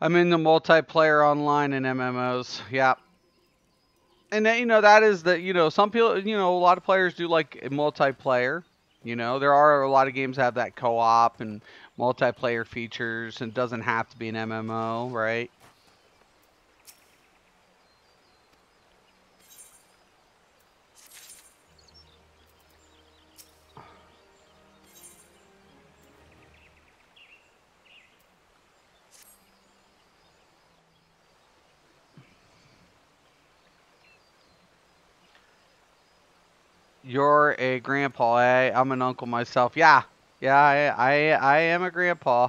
I'm in the multiplayer online and MMOs. Yeah. And then, that is some people, a lot of players do like multiplayer. There are a lot of games that have that co-op and multiplayer features, and it doesn't have to be an MMO, right? You're a grandpa, eh? I'm an uncle myself. Yeah. Yeah, I am a grandpa.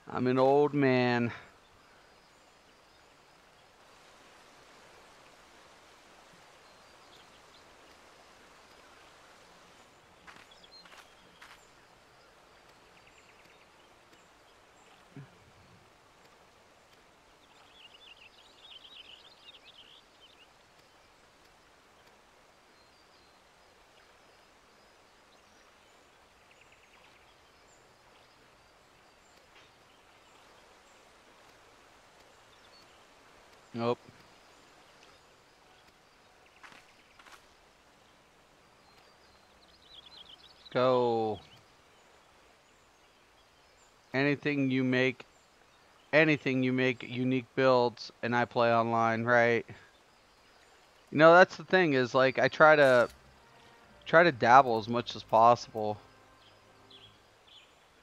I'm an old man. Nope. go. Anything you make unique builds, and I play online, right? You know, that's the thing is like I try to dabble as much as possible.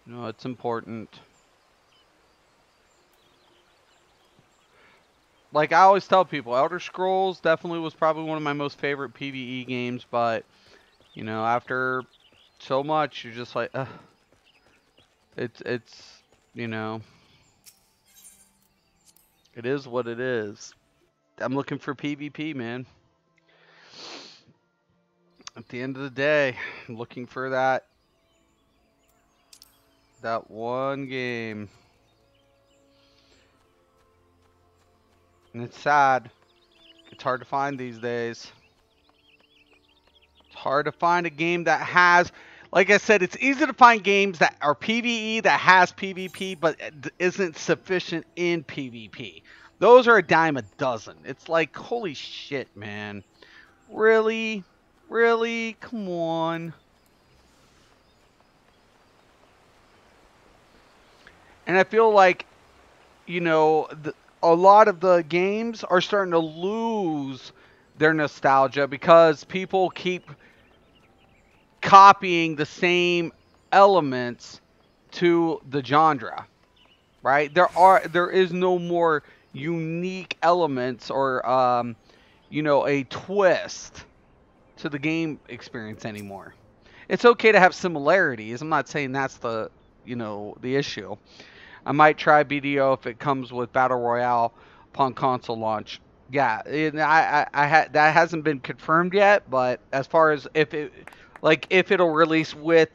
You know, it's important. Like I always tell people, Elder Scrolls definitely was probably one of my most favorite PvE games, but you know, after so much, you're just like, ugh. It's you know, it is what it is. I'm looking for PvP, man. At the end of the day, I'm looking for that one game. And it's sad. It's hard to find these days. It's hard to find a game that has, like I said, it's easy to find games that are PvE that has PvP but isn't sufficient in PvP. Those are a dime a dozen. It's like, holy shit, man. Really? Really? Come on. And I feel like, you know, a lot of the games are starting to lose their nostalgia because people keep copying the same elements to the genre, right? There is no more unique elements or you know, a twist to the game experience anymore. It's okay to have similarities. I'm not saying that's the, you know, the issue. I might try BDO if it comes with Battle Royale upon console launch. Yeah, that hasn't been confirmed yet, but as far as if it'll release with,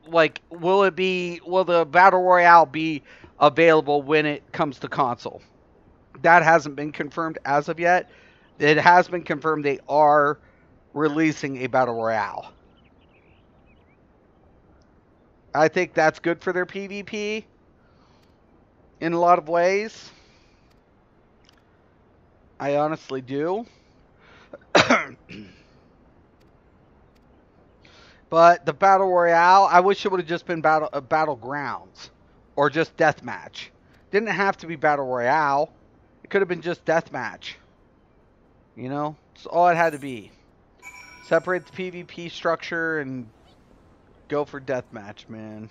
like, will the Battle Royale be available when it comes to console? That hasn't been confirmed as of yet. It has been confirmed they are releasing a Battle Royale. I think that's good for their PvP in a lot of ways. I honestly do. But the Battle Royale, I wish it would have just been Battlegrounds or just Deathmatch. Didn't have to be Battle Royale. It could have been just Deathmatch. You know? That's all it had to be. Separate the PvP structure and go for Deathmatch, man.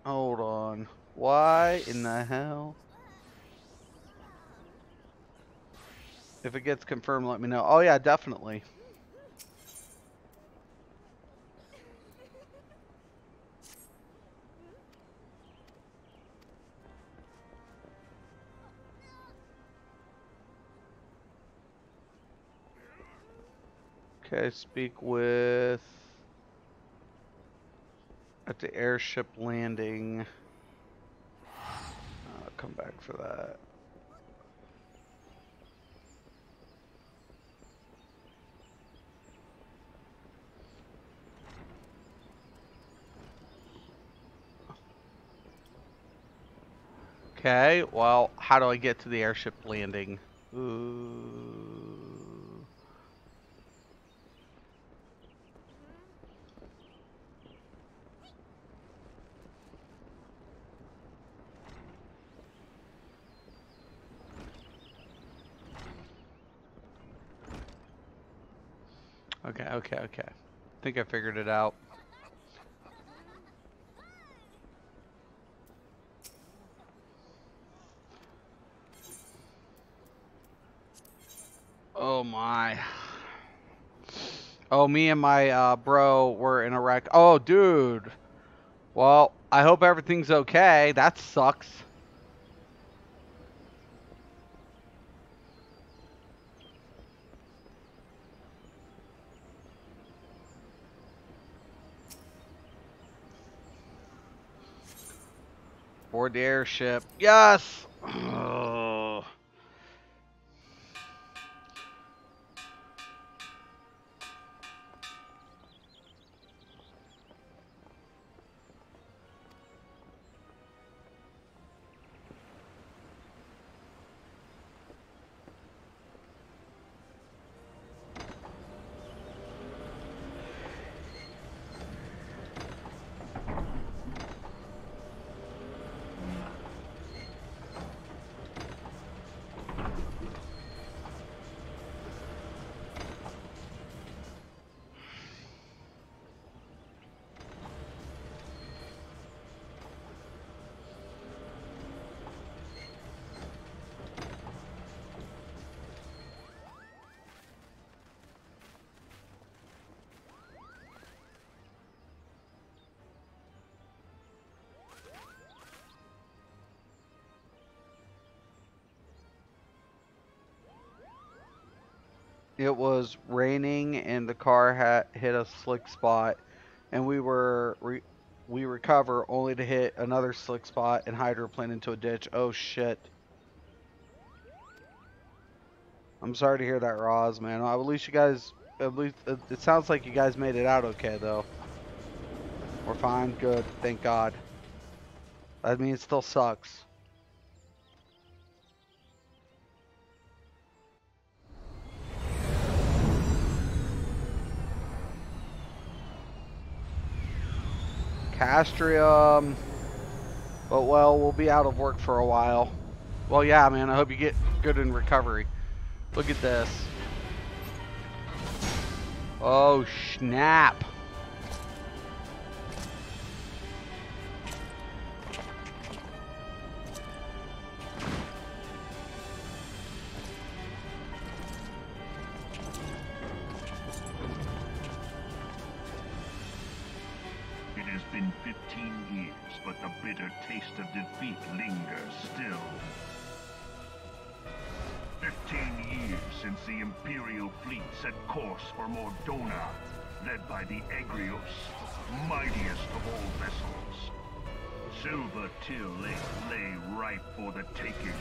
Hold on. Why in the hell? If it gets confirmed, let me know. Oh, yeah, definitely. Okay, speak with... at the airship landing. I'll come back for that. Okay, well, how do I get to the airship landing? Ooh. Okay. I think I figured it out. Oh my. Oh, me and my bro were in a wreck. Oh, dude. Well, I hope everything's okay. That sucks. Board the airship. Yes! Ugh. It was raining and the car had hit a slick spot, and we recover only to hit another slick spot and hydroplane into a ditch. Oh shit! I'm sorry to hear that, Roz, man. At least you guys, at least it sounds like you guys made it out okay though. We're fine, good, thank God. I mean, it still sucks. Castrium. But, well, we'll be out of work for a while. Well, yeah, man, I hope you get good in recovery. Look at this. Oh, snap. It has been 15 years, but the bitter taste of defeat lingers still. 15 years since the Imperial fleet set course for Mordona, led by the Egrios, mightiest of all vessels. Silver Till lay ripe for the taking,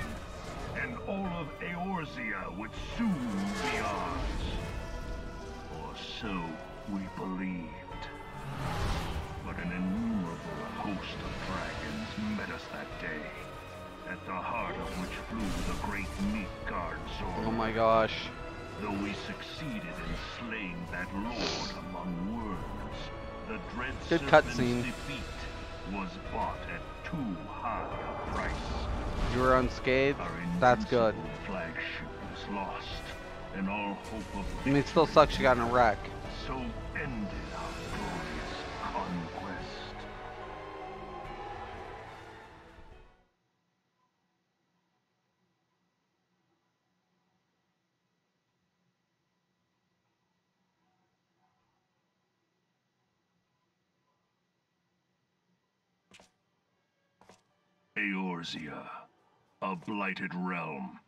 and all of Eorzea would soon be ours. Or so we believed. But an innumerable host of dragons met us that day, at the heart of which flew the great Midgard sword. Oh my gosh. Though we succeeded in slaying that lord among worlds, the dread Good serpent's cutscene. defeat was bought at too high a price. You were unscathed? Our That's good. invincible flagship is lost, and all hope of I mean, it still sucks you got in a wreck. so ended our glorious conquest. Eorzea, a blighted realm,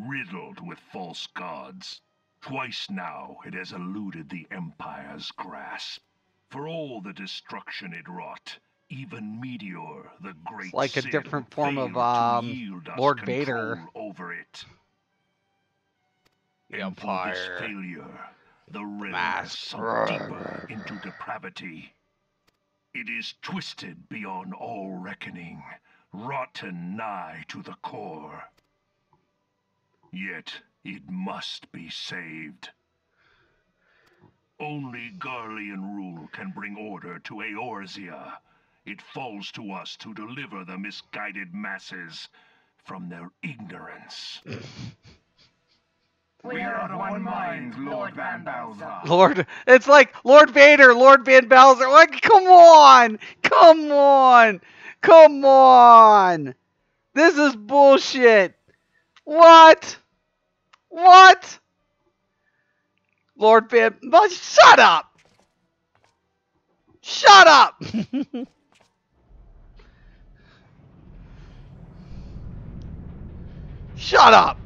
riddled with false gods. Twice now it has eluded the Empire's grasp. For all the destruction it wrought, even Meteor, the great It's like a Cid, different form of failed to yield us Lord control Vader. over it. The And for this Empire. failure, the realm Mass has sunk deeper into depravity. It is twisted beyond all reckoning, rotten nigh to the core. Yet it must be saved. Only Garlean rule can bring order to Eorzea. It falls to us to deliver the misguided masses from their ignorance. We are of one mind, Lord Van Balzar. Lord, it's like Lord Vader, Lord Van Balzar. Like, come on! Come on! Come on! This is bullshit! What? What? Lord Van... Oh, shut up! Shut up! Shut up!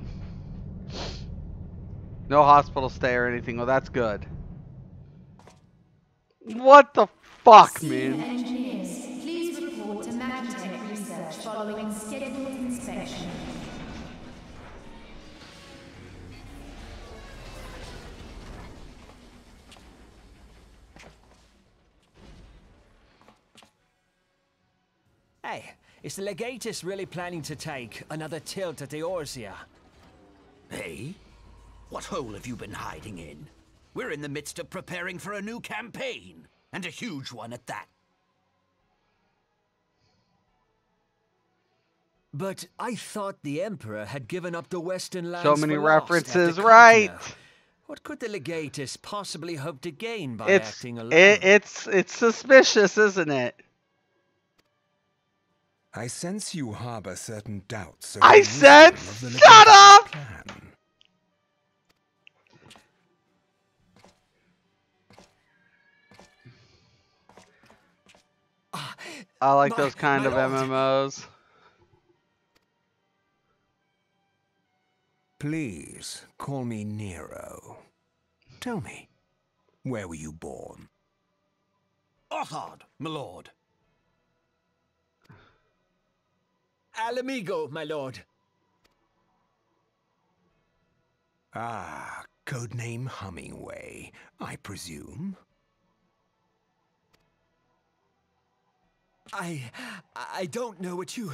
No hospital stay or anything. Well, that's good. What the fuck, man? Engineers, please report to Magitech Research following scheduled inspection. Hey, is the Legatus really planning to take another tilt at the Eorzea? Hey? What hole have you been hiding in? We're in the midst of preparing for a new campaign, and a huge one at that. But I thought the Emperor had given up the Western lands So many for lost references, after right? Cartano. What could the Legatus possibly hope to gain by It's acting alone? it's suspicious, isn't it? I sense you harbor certain doubts. I said, shut up! Plan. I like those kind of MMOs. Please, call me Nero. Tell me, where were you born? Othard, my lord. Alamigo, my lord. Ah, codename Hummingway, I presume. I don't know what you...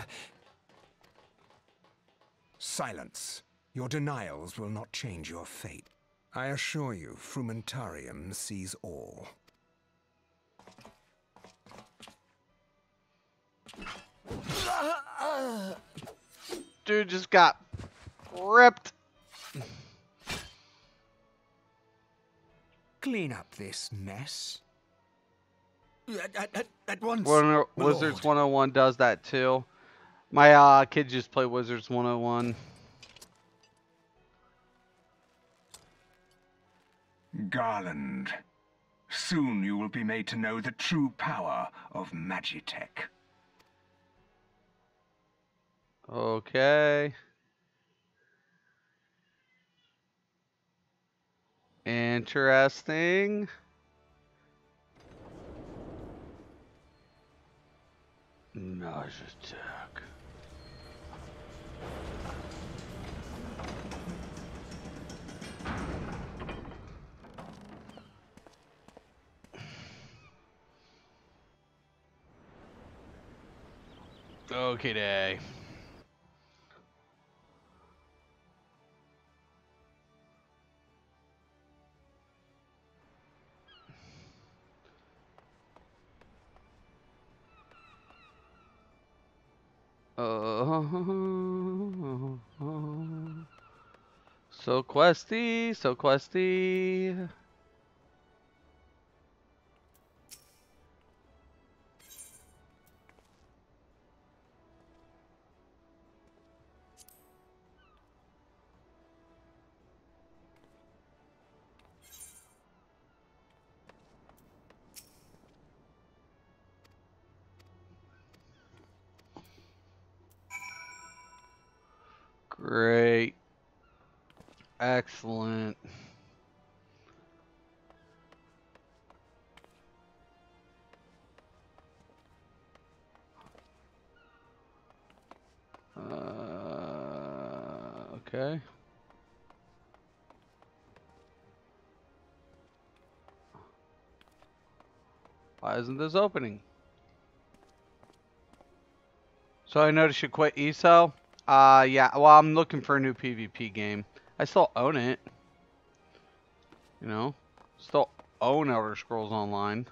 Silence. Your denials will not change your fate. I assure you, Frumentarium sees all. Dude just got ripped. Clean up this mess. At once, Wizards 101 does that too. My kids just play Wizards 101. Garland, soon you will be made to know the true power of Magitech. Okay. Interesting. Magitech. Okay, day. So questy, so questy. Great. Excellent. Okay. Why isn't this opening? So I noticed you quit ESO? Yeah. Well, I'm looking for a new PvP game. I still own it. You know? Still own Elder Scrolls Online.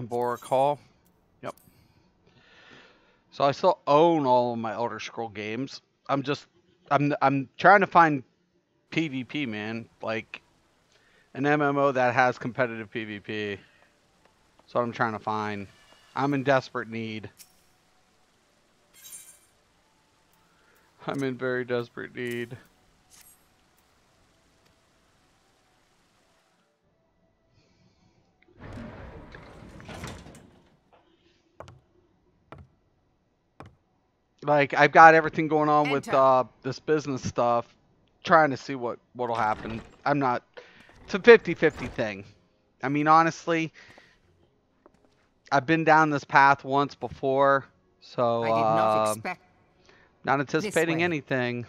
Boric Hall. Yep. So I still own all of my Elder Scroll games. I'm trying to find PvP, man. Like an MMO that has competitive PvP. That's what I'm trying to find. I'm in desperate need. I'm in very desperate need. Like, I've got everything going on with this business stuff. trying to see what'll happen. I'm not. It's a 50-50 thing. I mean, honestly, I've been down this path once before, so I did not expect not anticipating way. anything.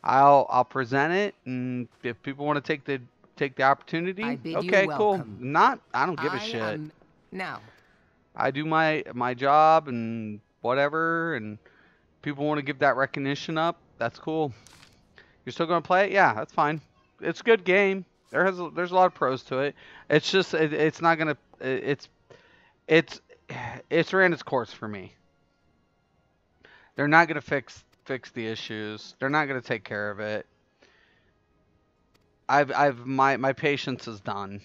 I'll present it, and if people want to take the opportunity, I bid you okay, cool. welcome. Not, I don't give a I shit. am now. I do my job and whatever, and people want to give that recognition up. That's cool. You're still gonna play it? Yeah, that's fine. It's a good game. There's a lot of pros to it. It's just it's not gonna it's it's ran its course for me. They're not gonna fix the issues. They're not gonna take care of it. My patience is done.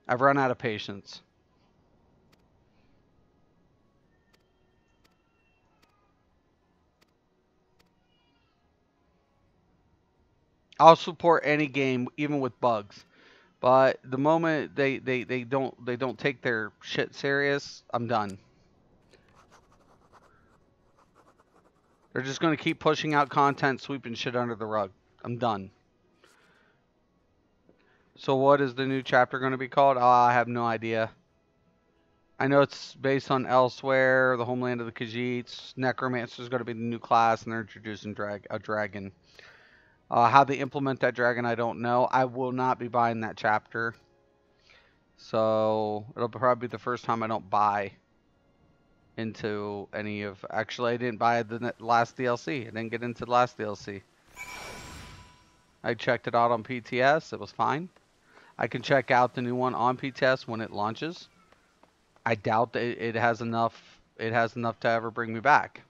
I've run out of patience. I'll support any game, even with bugs. But the moment they don't take their shit serious, I'm done. They're just gonna keep pushing out content, sweeping shit under the rug. I'm done. So what is the new chapter gonna be called? Oh, I have no idea. I know it's based on Elsewhere, the homeland of the Khajiits. Necromancer is going to be the new class, and they're introducing a dragon. How they implement that dragon, I don't know. I will not be buying that chapter. So it'll probably be the first time I don't buy into any of... Actually, I didn't buy the last DLC. I didn't get into the last DLC. I checked it out on PTS. It was fine. I can check out the new one on PTS when it launches. I doubt that it has enough. It has enough to ever bring me back.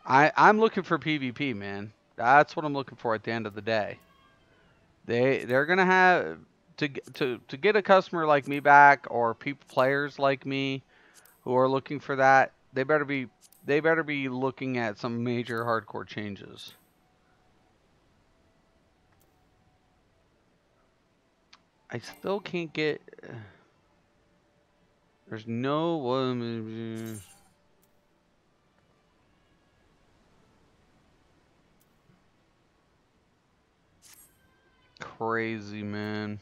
I'm looking for PvP, man. That's what I'm looking for at the end of the day. They're gonna have to get a customer like me back, or players like me who are looking for that. They better be looking at some major hardcore changes. I still can't get. There's no one. Crazy, man.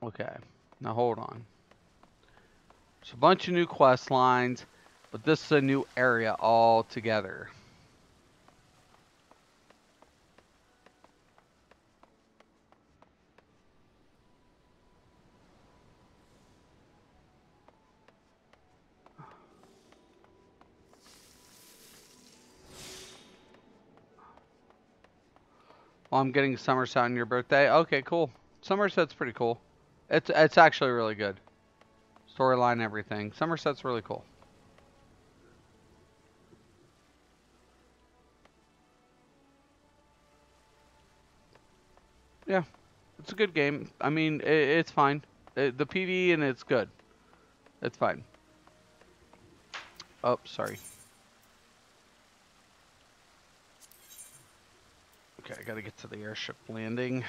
Okay, now hold on. There's a bunch of new quest lines, but this is a new area altogether. Oh, I'm getting Somerset on your birthday. Okay, cool. Somerset's pretty cool. It's actually really good. Storyline, everything. Somerset's really cool. Yeah, it's a good game. I mean, it's fine. The PvE and it's good. It's fine. Oh, sorry. Okay, I gotta get to the airship landing.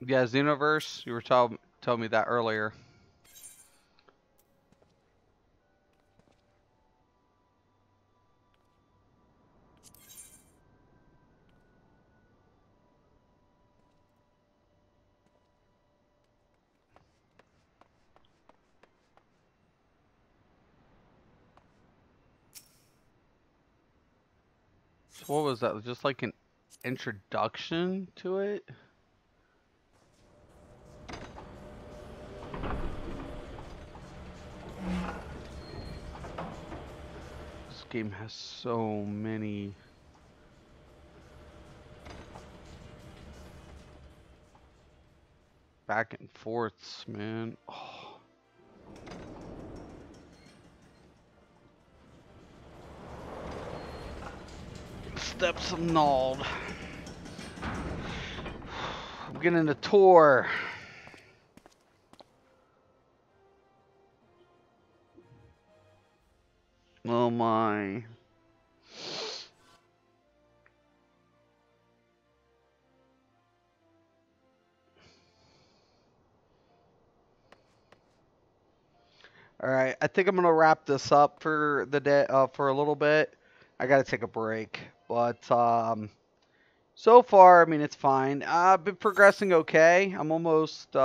Yeah, Xenoverse, you were telling me that earlier. So what was that? Just like an introduction to it? This game has so many... back and forths, man. Oh. Steps of Nald. I'm getting a tour. Oh my. All right, I think I'm gonna wrap this up for the day, for a little bit. I gotta take a break, but so far, I mean, it's fine. I've been progressing okay. I'm almost, think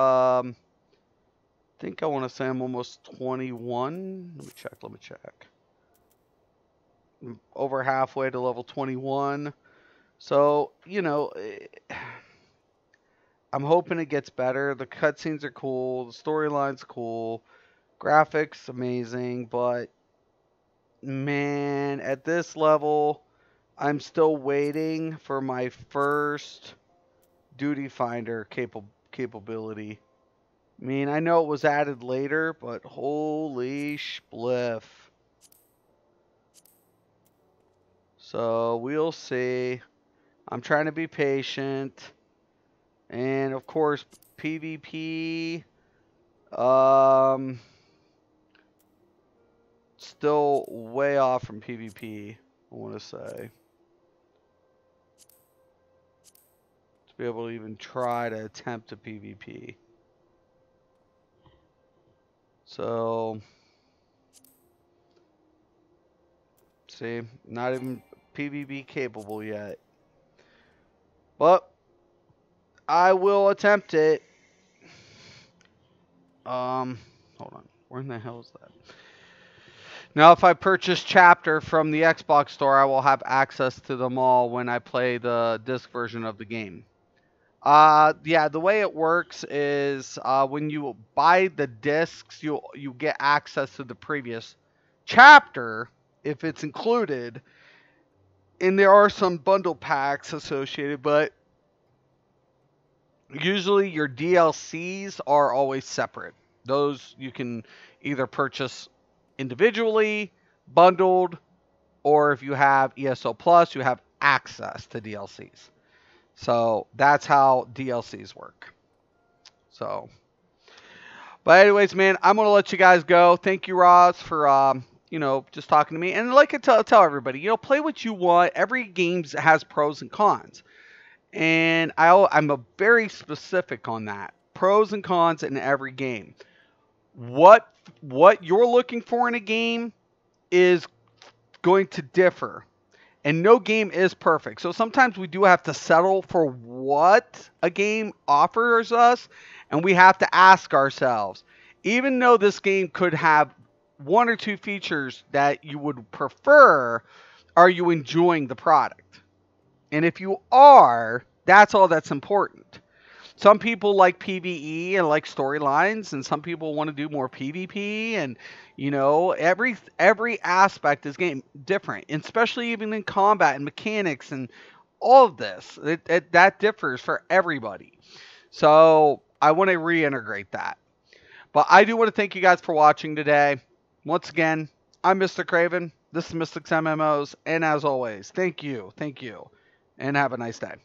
I want to say I'm almost 21. Let me check. Let me check. I'm over halfway to level 21. So, you know, I'm hoping it gets better. The cutscenes are cool. The storyline's cool. Graphics amazing, but man, at this level, I'm still waiting for my first duty finder capability. I mean, I know it was added later, but holy spliff. So we'll see. I'm trying to be patient. And of course, PvP, still way off from PvP, I want to say. To be able to even try to attempt a PvP. So, see, not even PvP capable yet. But I will attempt it. Hold on. Where in the hell is that? Now, if I purchase Chapter from the Xbox store, I will have access to them all when I play the disc version of the game. Yeah, the way it works is when you buy the discs, you get access to the previous chapter if it's included, and there are some bundle packs associated, but usually your DLCs are always separate. Those you can either purchase individually, bundled, or if you have ESO Plus, you have access to DLCs. So that's how DLCs work. So, but anyways, man, I'm gonna let you guys go. Thank you, Roz, for you know, just talking to me. And like I tell everybody, you know, play what you want. Every game has pros and cons, and I'm a very specific on that. Pros and cons in every game. What you're looking for in a game is going to differ. And no game is perfect. So sometimes we do have to settle for what a game offers us. And we have to ask ourselves, even though this game could have one or two features that you would prefer, are you enjoying the product? And if you are, that's all that's important. Some people like PvE and like storylines, and some people want to do more PvP, and you know, every aspect is game different, and especially even in combat and mechanics and all of this. That differs for everybody. So I want to reintegrate that. But I do want to thank you guys for watching today. Once again, I'm Mr. Craven. This is Mystics MMOs, and as always, thank you, and have a nice day.